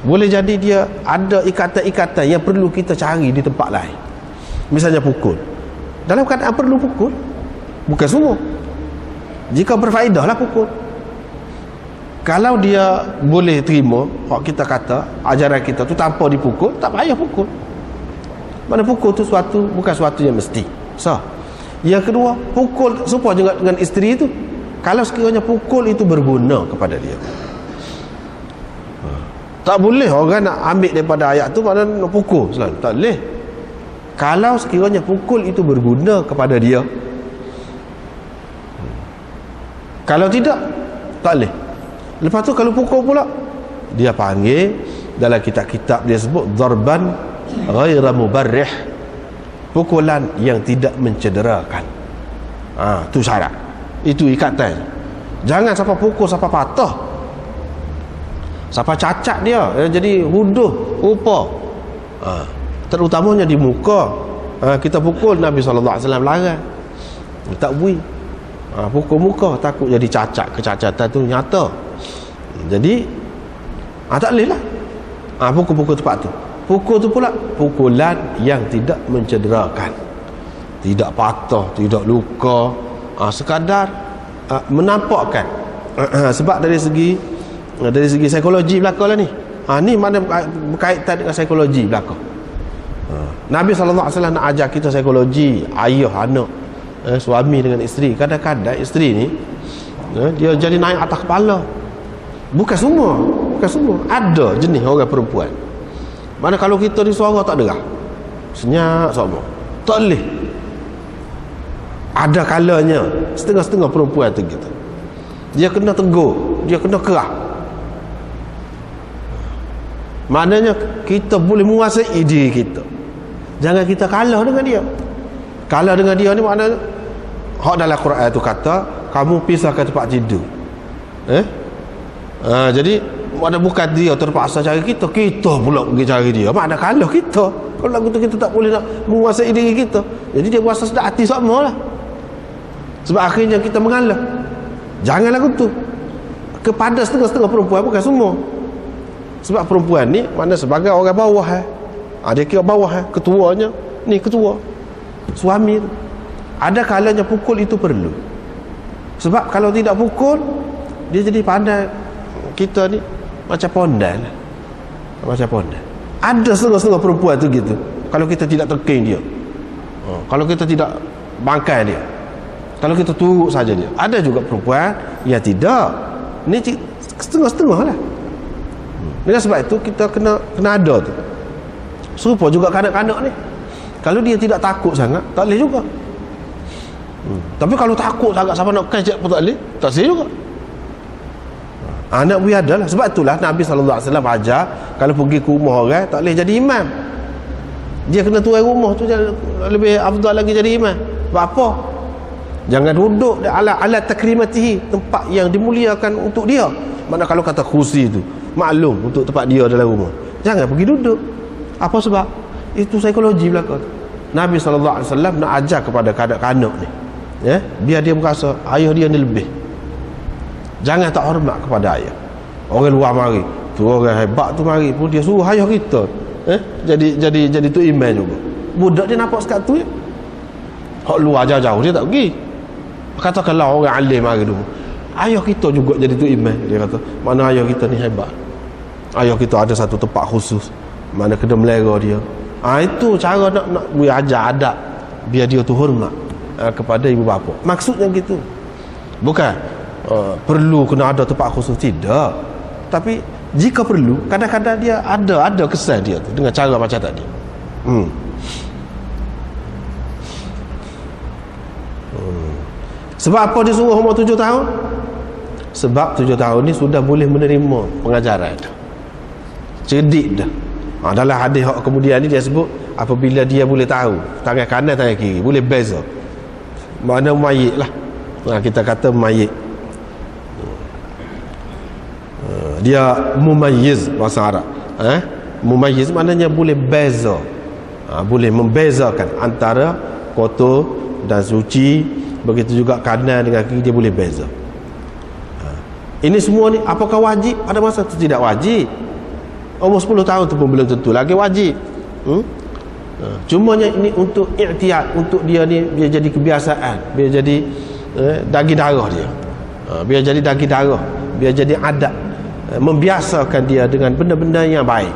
Boleh jadi dia ada ikatan-ikatan yang perlu kita cari di tempat lain. Misalnya pukul. Dalam keadaan perlu pukul, bukan semua. Jika berfaedah lah pukul. Kalau dia boleh terima hak kita kata, ajaran kita tu tanpa dipukul, tak payah pukul. Mana pukul tu bukan suatu yang mesti. Yang kedua, pukul supaya juga dengan isteri itu. Kalau sekiranya pukul itu berguna kepada dia, tak boleh orang nak ambil daripada ayat tu pada nak pukul selalu. Tak boleh. Kalau sekiranya pukul itu berguna kepada dia, kalau tidak, tak boleh. Lepas tu kalau pukul pula, dia panggil dalam kitab-kitab dia sebut darban ghaira mubarrih, pukulan yang tidak mencederakan. Tu syarat. Itu ikatan. Jangan siapa pukul siapa patah, siapa cacat dia, jadi huduh rupa. Terutamanya di muka. Kita pukul, Nabi SAW larang. Tak boleh. Pukul muka, takut jadi cacat. Kecacatan tu nyata. Jadi tak boleh lah. Pukul-pukul tepat tu. Pukul tu pula pukulan yang tidak mencederakan, tidak patah, tidak luka, sekadar menampakkan. Sebab dari segi psikologi belaka lah ni. Ni mana berkaitan dengan psikologi belaka. Nabi SAW nak ajar kita psikologi ayah, anak, suami dengan isteri. Kadang-kadang isteri ni dia jadi naik atas kepala. Bukan semua. Ada jenis orang perempuan mana kalau kita di suara tak derah, senyap sama, tak boleh. Ada kalanya setengah-setengah perempuan tu gitu, dia kena tegur, dia kena kerah. Maknanya kita boleh menguasai diri kita. Jangan kita kalah dengan dia. Kalah dengan dia ni maknanya hak dalam Quran tu kata kamu pisahkan tempat tidur. Jadi mana bukan dia terpaksa cari kita pula pergi cari dia. Mana kalah kita. Kalau lagu tu kita tak boleh nak menguasai diri kita, jadi dia kuasa sedap hati sama lah. Sebab akhirnya kita mengalah. Jangan lagu tu kepada setengah-setengah perempuan, bukan semua. Sebab perempuan ni mana sebagai orang bawah, dia kira bawah, ketuanya ni, ketua suami tu. Ada kalanya pukul itu perlu. Sebab kalau tidak pukul, dia jadi pandai kita ni macam pondan. Macam pondan. Ada setengah-setengah perempuan tu gitu. Kalau kita tidak tekan dia, kalau kita tidak bangkai dia, kalau kita turut saja dia. Ada juga perempuan yang tidak. Ni setengah-setengah lah. Dengan sebab itu kita kena ada tu. Serupa juga kanak-kanak ni. Kalau dia tidak takut sangat, tak boleh juga. Tapi kalau takut sangat sampai nak kecek pun tak boleh, tak boleh juga. Anak biada lah. Sebab itulah Nabi SAW ajar kalau pergi ke rumah orang tak boleh jadi imam. Dia kena tuai rumah tu, lebih afdal lagi jadi imam. Sebab apa? Jangan duduk ala takrimatihi, tempat yang dimuliakan untuk dia. Mana kalau kata kursi tu maklum untuk tempat dia dalam rumah, jangan pergi duduk. Apa sebab? Itu psikologi belakang. Nabi SAW nak ajar kepada kanak-kanak ni, biar dia merasa ayah dia ni lebih. Jangan tak hormat kepada ayah. Orang luar mari, tu orang hebat tu mari pun dia suruh ayah kita jadi tu imam juga. Budak dia nampak sekat tu, hak luar jauh-jauh dia tak pergi. Katakanlah orang alim mari dulu, ayah kita juga jadi tu imam. Dia kata mana ayah kita ni hebat, ayah kita ada satu tempat khusus mana kena melera dia. Itu cara nak ajar adab biar dia tu hormat kepada ibu bapa. Maksudnya gitu. Bukan perlu kena ada tempat khusus, tidak. Tapi jika perlu, kadang-kadang dia ada kesan dia tu dengan cara macam tadi. Sebab apa dia suruh umur 7 tahun? Sebab 7 tahun ni sudah boleh menerima pengajaran dah. Cerdik dah. Dalam hadis kemudian ni dia sebut apabila dia boleh tahu tangan kanan tangan kiri, boleh beza mana mayit lah. Kita kata mayit, dia mumayyiz bahasa Arab. Mumayyiz maknanya boleh beza, boleh membezakan antara kotor dan suci. Begitu juga kanan dengan kiri dia boleh beza. Ini semua ni apakah wajib? Pada masa itu tidak wajib. Umur 10 tahun tu pun belum tentu lagi wajib. Cumanya ini untuk i'tiyad, untuk dia ni biar jadi kebiasaan, biar jadi daging darah dia, biar jadi daging darah, biar jadi adat, membiasakan dia dengan benda-benda yang baik.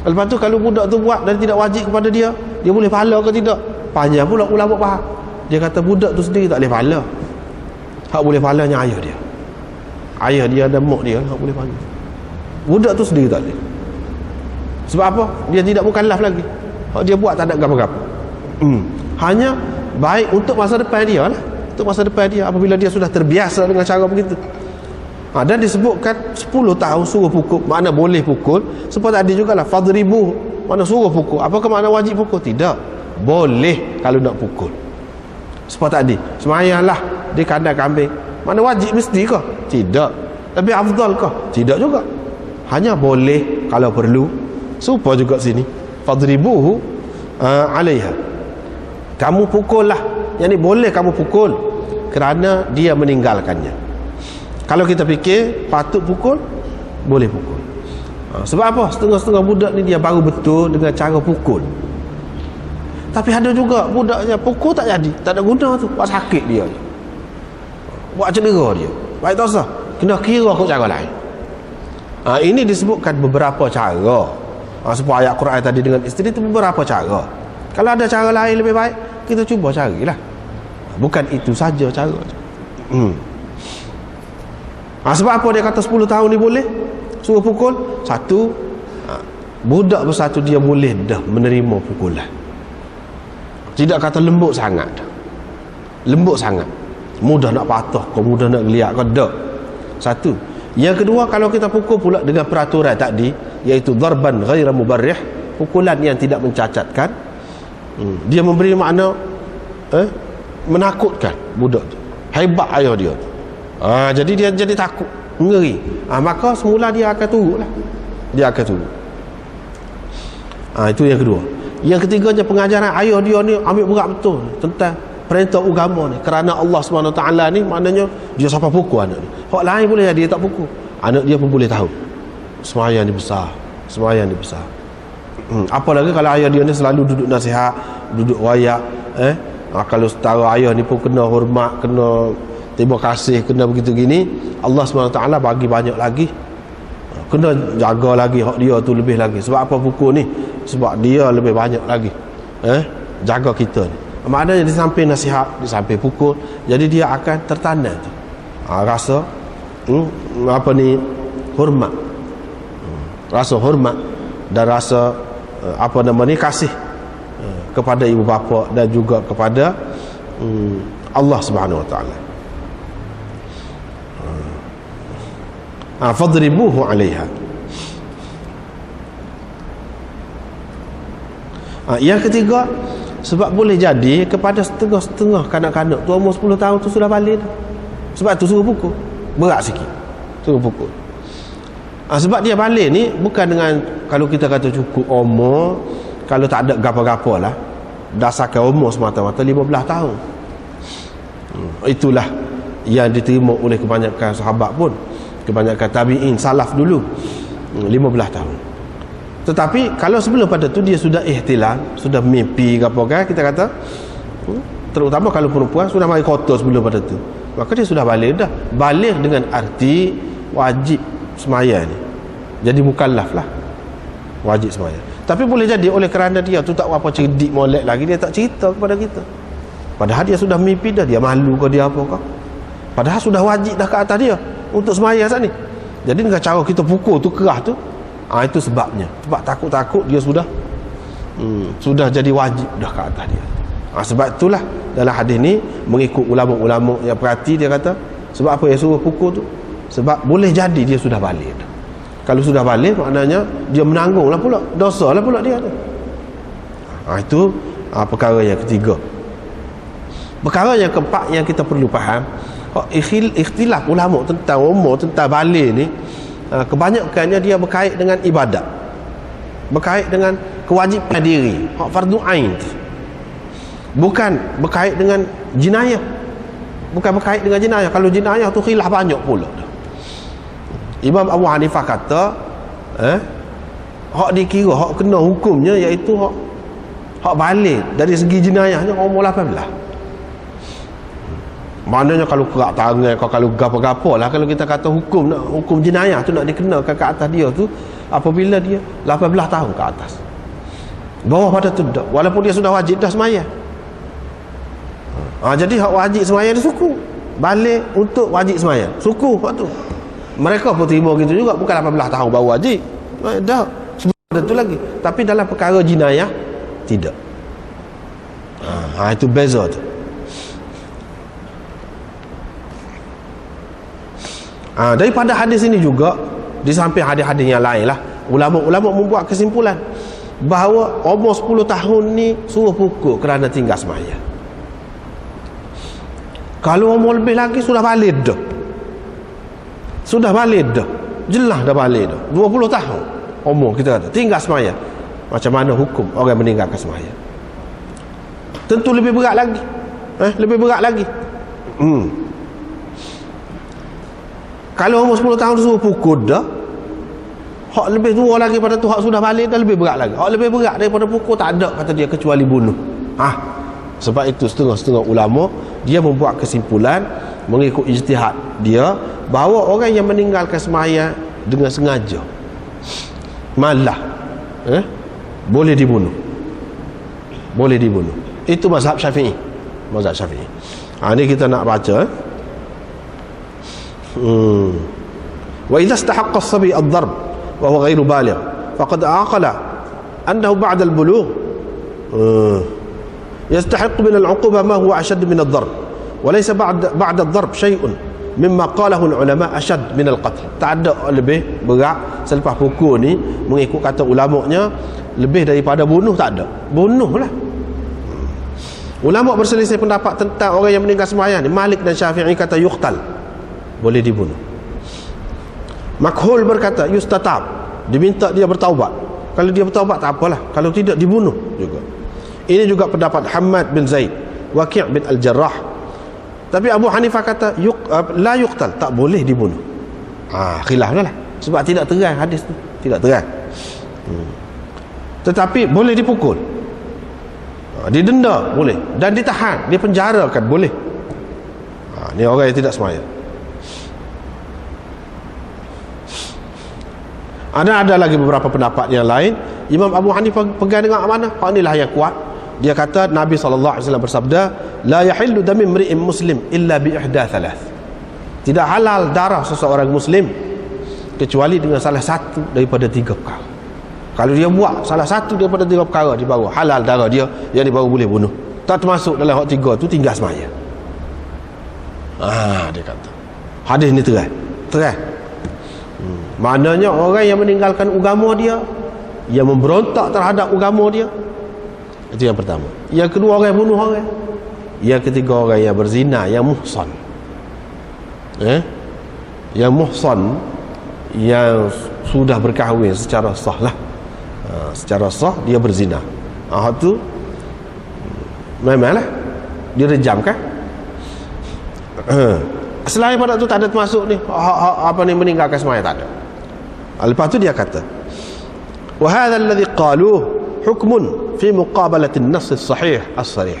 Lepas tu kalau budak tu buat dan tidak wajib kepada dia, dia boleh pahala ke tidak? Panjang pula ulama faham. Dia kata budak tu sendiri tak boleh pahala. Hak boleh pahalanya ayah dia. Ayah dia dan mak dia hak boleh pahala. Budak tu sendiri tak boleh. Sebab apa? Dia tidak mukallaf lagi. Hak dia buat tak ada apa-apa. Hanya baik untuk masa depan dia lah. Untuk masa depan dia apabila dia sudah terbiasa dengan cara begitu. Dan disebutkan 10 tahun suruh pukul. Makna boleh pukul. Seperti tadi jugalah fadribu, makna suruh pukul. Apakah makna wajib pukul? Tidak. Boleh kalau nak pukul. Seperti tadi semayanglah di kandang kambing, makna wajib mesti ke? Tidak. Tapi afdal ke? Tidak juga. Hanya boleh kalau perlu. Serupa juga sini fadribuhu alaiha, kamu pukullah. Yang ni boleh kamu pukul kerana dia meninggalkannya. Kalau kita fikir patut pukul, boleh pukul. Sebab apa? Setengah-setengah budak ni dia baru betul dengan cara pukul. Tapi ada juga budaknya pukul tak jadi, tak ada guna tu, buat sakit dia, buat cedera dia. Baik tak usah, kena kira kau cara lain. Ini disebutkan beberapa cara. Sebab ayat Quran tadi dengan isteri itu beberapa cara. Kalau ada cara lain lebih baik, kita cuba carilah. Bukan itu saja cara. Sebab apa dia kata 10 tahun ni boleh suruh pukul? Satu, budak bersatu dia boleh dah menerima pukulan. Tidak kata lembut sangat, lembut sangat, mudah nak patah kau, mudah nak geliat kau, dak. Satu. Yang kedua, kalau kita pukul pula dengan peraturan tadi, iaitu darban ghaira mubarrih, pukulan yang tidak mencacatkan, dia memberi makna menakutkan budak tu, hebat ayah dia tu. Jadi dia jadi takut, ngeri. Maka semula dia akan turutlah, dia akan turut. Itu yang kedua. Yang ketiganya, pengajaran ayah dia ni ambil berat betul tentang perintah agama ni. Kerana Allah SWT ni, maknanya dia sampai pukul anak ni. Hak lain boleh dia tak pukul, anak dia pun boleh tahu sembahyang ni besar, sembahyang ni besar. Apalagi kalau ayah dia ni selalu duduk nasihat, duduk wayak, kalau setara ayah ni pun kena hormat, kena terima kasih, kena begitu gini, Allah SWT bagi banyak lagi. Kena jaga lagi hak dia tu lebih lagi. Sebab apa pukul ni? Sebab dia lebih banyak lagi jaga kita ni. Maknanya di samping nasihat, di samping pukul, jadi dia akan tertanam tu rasa hormat, rasa hormat dan rasa kasih kepada ibu bapa dan juga kepada Allah Subhanahu Wa Taala. Fadribuhu 'alaiha. Yang ketiga, sebab boleh jadi kepada setengah-setengah kanak-kanak tu umur 10 tahun tu sudah balik dah. Sebab tu suruh pukul, berat sikit, suruh pukul. Sebab dia balik ni bukan dengan, kalau kita kata cukup umur, kalau tak ada gapa-gapa lah, dasarkan umur semata-mata 15 tahun. Itulah yang diterima oleh kebanyakan sahabat pun, kebanyakan tabi'in salaf dulu, 15 tahun. Tetapi kalau sebelum pada tu dia sudah ihtilam, sudah mimpi ke apa kan, kita kata, terutama kalau perempuan sudah mari kota sebelum pada tu, maka dia sudah balik dah. Balik dengan arti wajib semaya ni, jadi mukallaf lah, wajib semaya. Tapi boleh jadi oleh kerana dia tu tak apa cerdik molek lagi, dia tak cerita kepada kita, padahal dia sudah mimpi dah, dia malu ke dia apa ke, padahal sudah wajib dah ke atas dia untuk semaya saat ni. Jadi dengan cara kita pukul tu keras tu, itu sebabnya, sebab takut-takut dia sudah jadi wajib dah ke atas dia. Sebab itulah dalam hadis ni, mengikut ulama-ulama yang perhati, dia kata sebab apa yang suruh pukul tu, sebab boleh jadi dia sudah balik dah. Kalau sudah balik, maknanya dia menanggung lah pula, dosa lah pula dia tu. Itu perkara yang ketiga. Perkara yang keempat yang kita perlu faham, ikhtilaf ulama tentang umur, tentang balik ni, kebanyakannya dia berkait dengan ibadat, berkait dengan kewajipan diri, hak fardu ain, bukan berkait dengan jenayah, bukan berkait dengan jenayah. Kalau jenayah tu khilaf banyak pula. Imam Abu Hanifah kata hak dikira, hak kena hukumnya, iaitu hak balik dari segi jenayahnya umur 18. Maknanya kalau kerak tangan, kalau gapa-gapa lah, kalau kita kata hukum, nak hukum jenayah tu nak dikenakan ke atas dia tu apabila dia 18 tahun ke atas. Bawah pada tu tak, walaupun dia sudah wajib dah semaya. Jadi hak wajib semaya dia suku, balik untuk wajib semaya, suku hak tu. Mereka pun terima gitu juga, bukan 18 tahun baru wajib, dah sebab tu lagi. Tapi dalam perkara jenayah tidak. Itu beza tu. Daripada hadis ini juga, di samping hadis-hadis yang lain lah, ulama-ulama membuat kesimpulan bahawa umur 10 tahun ni suruh pukul kerana tinggal semaya. Kalau umur lebih lagi sudah balik dah, sudah balik dah, jelas dah balik dah, 20 tahun umur kita kata tinggal semaya. Macam mana hukum orang meninggalkan semaya? Tentu lebih berat lagi, lebih berat lagi. Kalau umur 10 tahun suruh pukul dah, Hak lebih tua lagi pada tu, hak sudah balik dah lebih berat lagi. Hak lebih berat daripada pukul tak ada kata dia kecuali bunuh. Sebab itu setengah-setengah ulama dia membuat kesimpulan mengikut ijtihad dia bahawa orang yang meninggalkan sembahyang dengan sengaja malah boleh dibunuh. Boleh dibunuh. Itu mazhab Syafi'i. Mazhab Syafi'i. Ini kita nak baca. Wa idza istahaqqa as-sabi ad-darb wa huwa ghairu baligh faqad aqala annahu ba'da al-bulugh yastahiq min al-'uquba ma huwa ashad min ad-darb wa laysa ba'da ad-darb shay'un mimma qalahu al-ulama ashad min al-qatl. Tak ada lebih berat selepas pukul ni mengikut kata ulamanya lebih daripada bunuh. Tak ada, bunuhlah. Ulama berselisih pendapat tentang orang yang meninggal sembahyang ni. Malik dan Syafi'i kata yuqtal, boleh dibunuh. Makhul berkata yustatab, diminta dia bertaubat. Kalau dia bertaubat tak apalah, kalau tidak dibunuh juga. Ini juga pendapat Hammad bin Zaid, Waqi' bin Al-Jarrah. Tapi Abu Hanifah kata la yuqtal, tak boleh dibunuh. Khilaf lah, sebab tidak terang hadis tu, tidak terang. Tetapi boleh dipukul, didenda boleh, dan ditahan, dipenjarakan boleh. Ni orang yang tidak sembahyang. Ada lagi beberapa pendapat yang lain. Imam Abu Hanifah pegang dengan mana? Hak inilah yang kuat. Dia kata Nabi SAW bersabda, la yahillu dami mri'in muslim illa bi ihda thalath. Tidak halal darah seseorang muslim kecuali dengan salah satu daripada 3 perkara. Kalau dia buat salah satu daripada 3 perkara di bawah, halal darah dia, yang di bawah boleh bunuh. Tak termasuk dalam hak 3 tu, tinggal sembahyang. Dia kata hadis ni terang. Maknanya orang yang meninggalkan agama dia, yang memberontak terhadap agama dia, itu yang pertama. Yang kedua, orang yang bunuh orang. Yang ketiga, orang yang berzina, yang muhsan. Yang muhsan, yang sudah berkahwin secara sah lah. Secara sah dia berzina. Tu memanglah dia rejamkan. Selain pada tu tak ada termasuk ni apa ni meninggalkan sembahyang, tak ada. Lepas tu dia kata wa hadha alladhi qaluhu hukmun fi muqabalati an-nass as-sahih as-sarih.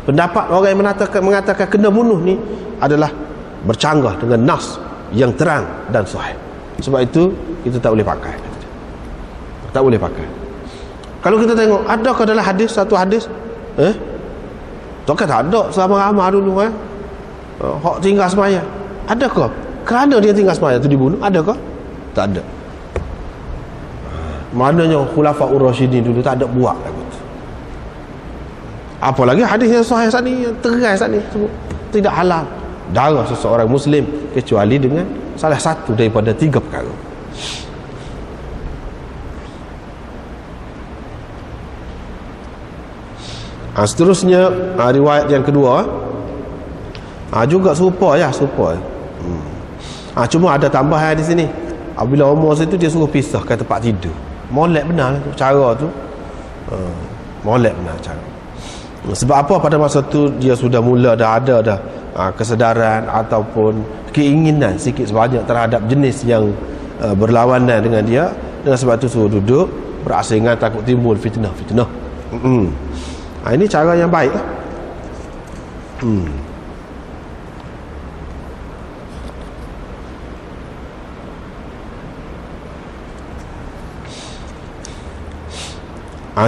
Pendapat orang yang mengatakan kena bunuh ni adalah bercanggah dengan nas yang terang dan sahih. Sebab itu kita tak boleh pakai. Tak boleh pakai. Kalau kita tengok adakah dalam hadis, satu hadis takkan tak ada selama ramah dulu hak tinggal sembahyang. Adakah kerana dia tinggal sembahyang tu dibunuh? Adakah? Tak ada. Maknanya Khulafaur Rasyidin dulu tak ada buat lagu tu. Apalagi hadis yang sahih saat ni, yang terang saat ni, tidak halal darah seseorang muslim kecuali dengan salah satu daripada 3 perkara. Seterusnya riwayat yang kedua juga serupa. Cuma ada tambahan di sini. Bila Umar situ dia suruh pisah ke tempat tidur. Molek benar tu cara tu. Molek benar cara. Sebab apa? Pada masa tu dia sudah mula dah ada dah kesedaran ataupun keinginan sikit sebanyak terhadap jenis yang berlawanan dengan dia. Dengan sebab tu suruh duduk berasingan, takut timbul fitnah. Ini cara yang baik lah.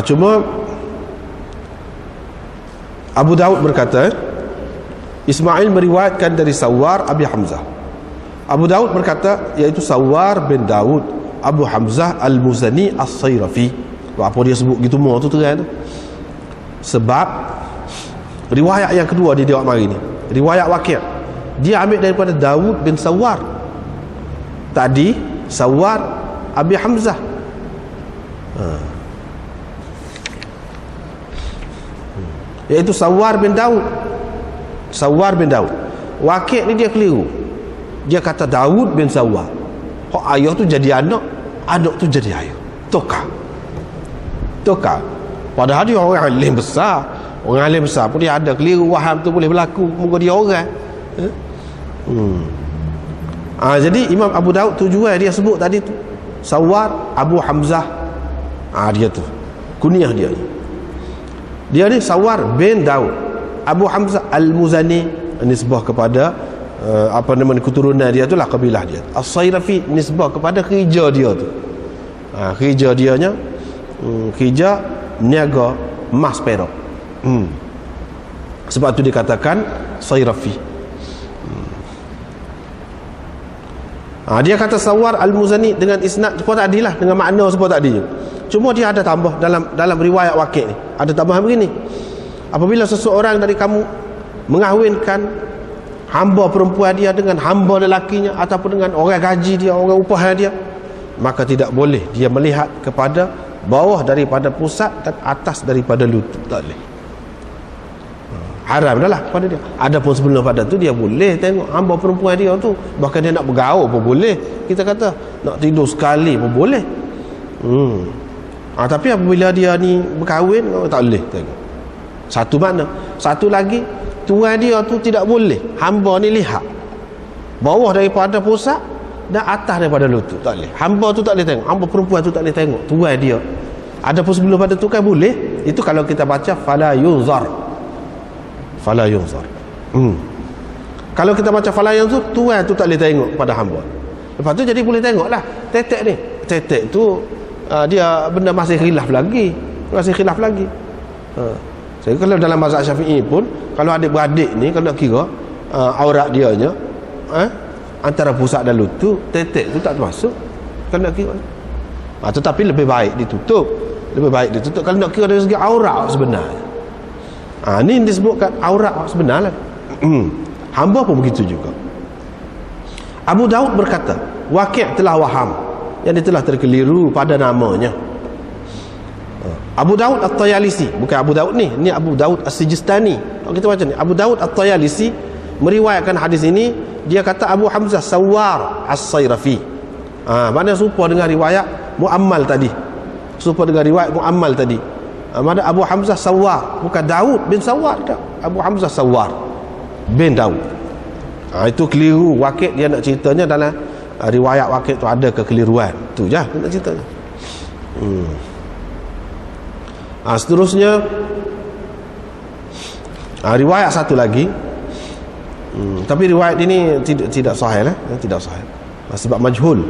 Cuma Abu Daud berkata Ismail meriwayatkan dari Sawar Abi Hamzah. Abu Daud berkata, iaitu Sawar bin Daud Abu Hamzah Al-Muzani As-Sayrafi. Apa dia sebut gitu semua tu terang tu? Sebab riwayat yang kedua dia jawab mari ni, riwayat Waqi', dia ambil daripada Daud bin Sawar. Tadi Sawar Abi Hamzah. Iaitu Sawar bin Daud. Waqi' ni dia keliru. Dia kata Daud bin Sawar. Ayah tu jadi anak tu jadi ayah. Tukar. Padahal dia orang alim besar. Orang alim besar pun dia ada keliru, waham tu boleh berlaku. Moga dia orang. Jadi Imam Abu Daud tujuan dia sebut tadi tu Sawar Abu Hamzah, dia tu kunyah dia ni. Dia ni Sawar bin Daud Abu Hamzah Al-Muzani, nisbah kepada keturunan dia tu lah, kabilah dia. As-Sayrafi nisbah kepada kerja dia tu. Kerja dia nya kerja niaga emas perak. Sebab tu dikatakan Sayrafi. Dia kata Sawar Al-Muzani dengan isnad seperti tadi lah, dengan makna seperti tadi. Cuma dia ada tambah dalam riwayat Waqi' ni. Ada tambahan begini. Apabila seseorang dari kamu mengahwinkan hamba perempuan dia dengan hamba lelakinya, ataupun dengan orang gaji dia, orang upah dia, maka tidak boleh dia melihat kepada bawah daripada pusat dan atas daripada lutut. Tak boleh. Haram dah lah pada dia. Adapun sebelum pada tu dia boleh tengok hamba perempuan dia tu. Bahkan dia nak bergaul pun boleh. Kita kata nak tidur sekali pun boleh. Tapi apabila dia ni berkahwin, tak boleh tengok. Satu makna. Satu lagi, tuan dia tu tidak boleh hamba ni lihat bawah daripada pusat dan atas daripada lutut. Tak boleh. Hamba tu tak boleh tengok. Hamba perempuan tu tak boleh tengok tuan dia. Adapun sebelum pada tu kan boleh. Itu kalau kita baca fala yunzar. Fala yunzar. Kalau kita baca fala yunzar, tuan tu tak boleh tengok pada hamba. Lepas tu jadi boleh tengok lah tetek ni. Tetek tu dia benda masih khilaf lagi. Jadi kalau dalam mazhab Syafi'i pun, kalau adik-beradik ni, kalau nak kira aurat dia nya antara pusat dan lutut, tetek tu tak termasuk kalau nak kira. Tetapi lebih baik ditutup. Kalau nak kira dari segi aurat sebenarnya. Ni disebutkan aurat sebenar lah. Hamba pun begitu juga. Abu Daud berkata, Waqi' telah waham, yang dia telah terkeliru pada namanya. Abu Daud At-Tayalisi, bukan Abu Daud ni Abu Daud As-Sijistani. Kalau kita baca ni, Abu Daud At-Tayalisi meriwayatkan hadis ini. Dia kata Abu Hamzah Sawar As-Sayrafi. Mana serupa dengan riwayat Mu'ammal tadi. Mana Abu Hamzah Sawar, bukan Daud bin Sawar tak. Abu Hamzah Sawar bin Daud. Itu keliru. Waqi' dia nak ceritanya dalam riwayat Waqi' tu ada kekeliruan. Tu je nak ceritanya. Seterusnya riwayat satu lagi, tapi riwayat ini tidak sahih lah, tidak sahih sebab majhul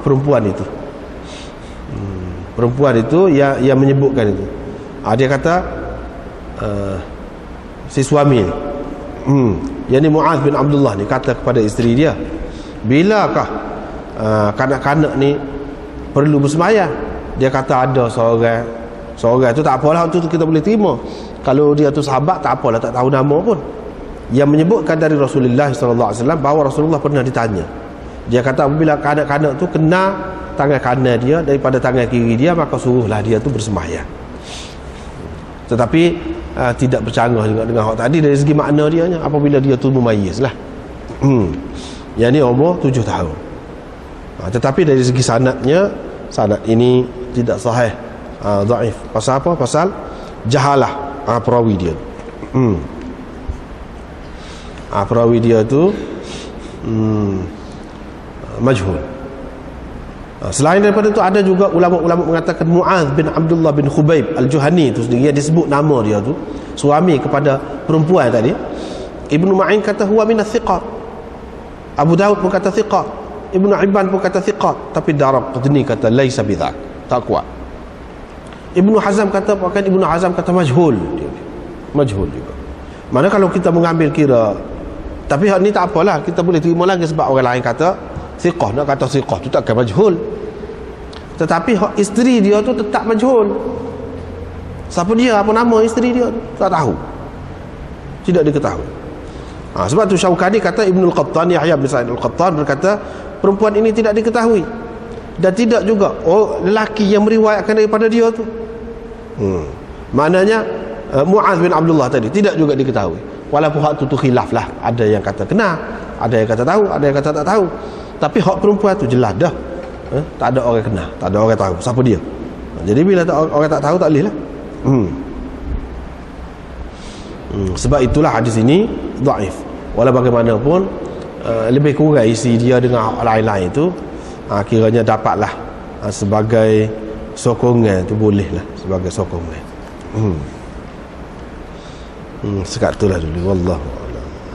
perempuan itu. Perempuan itu yang menyebutkan itu. Dia kata si suami ni, yang ni Mu'adz bin Abdullah ni, kata kepada isteri dia, bilakah kanak-kanak ni perlu bersemayang? Dia kata ada seorang tu, tak apalah, tu kita boleh terima. Kalau dia tu sahabat, tak apalah, tak tahu nama pun. Yang menyebutkan dari Rasulullah SAW bahawa Rasulullah pernah ditanya. Dia kata apabila kanak-kanak tu kena tangan kanan dia daripada tangan kiri dia, maka suruhlah dia tu bersemayang. Tetapi tidak bercanggah juga dengan hak tadi dari segi makna dia nya, apabila dia tu mumayyiz lah. Yang ni umur 7 tahun. Tetapi dari segi sanadnya, sanad ini tidak sahih, dhaif. Pasal apa? Pasal jahalah perawi dia. Perawi dia tu majhul. Selain daripada itu, ada juga ulama-ulama mengatakan Mu'adz bin Abdullah bin Khubayb Al-Juhani itu sendiri, dia disebut nama dia tu, suami kepada perempuan tadi. Ibnu Ma'in kata huwa min ats-thiqat. Abu Daud pun kata thiqat. Ibnu Hibban pun kata thiqat. Tapi Daraqutni kata laisa bidzak, tak kuat. Ibnu Hazm kata, bahkan Ibnu Hazm kata majhul. Majhul juga. Mana kalau kita mengambil kira, tapi hak ni tak apalah, kita boleh terima lagi sebab orang lain kata thiqah. Nak kata thiqah tu takkan majhul. Tetapi hak isteri dia tu tetap majhul. Siapa dia, apa nama isteri dia, tak tahu, tidak diketahui. Sebab tu Syaukani kata, Ibnul Qattan, Yahya bin Sa'id Al-Qattan berkata perempuan ini tidak diketahui, dan tidak juga lelaki yang meriwayatkan daripada dia tu. Maknanya Mu'adz bin Abdullah tadi tidak juga diketahui. Walaupun hak tu khilaf lah, ada yang kata kena, ada yang kata tahu, ada yang kata tak tahu. Tapi hak perempuan tu jelas dah, tak ada orang kena, tak ada orang tahu siapa dia. Jadi bila orang tak tahu, tak boleh lah. Sebab itulah hadis ini dhaif. Walau bagaimanapun lebih kurang isi dia dengan lain-lain itu kiranya dapatlah sebagai sokongan tu boleh lah, sebagai sokongan. Sekat itulah dulu, wallahu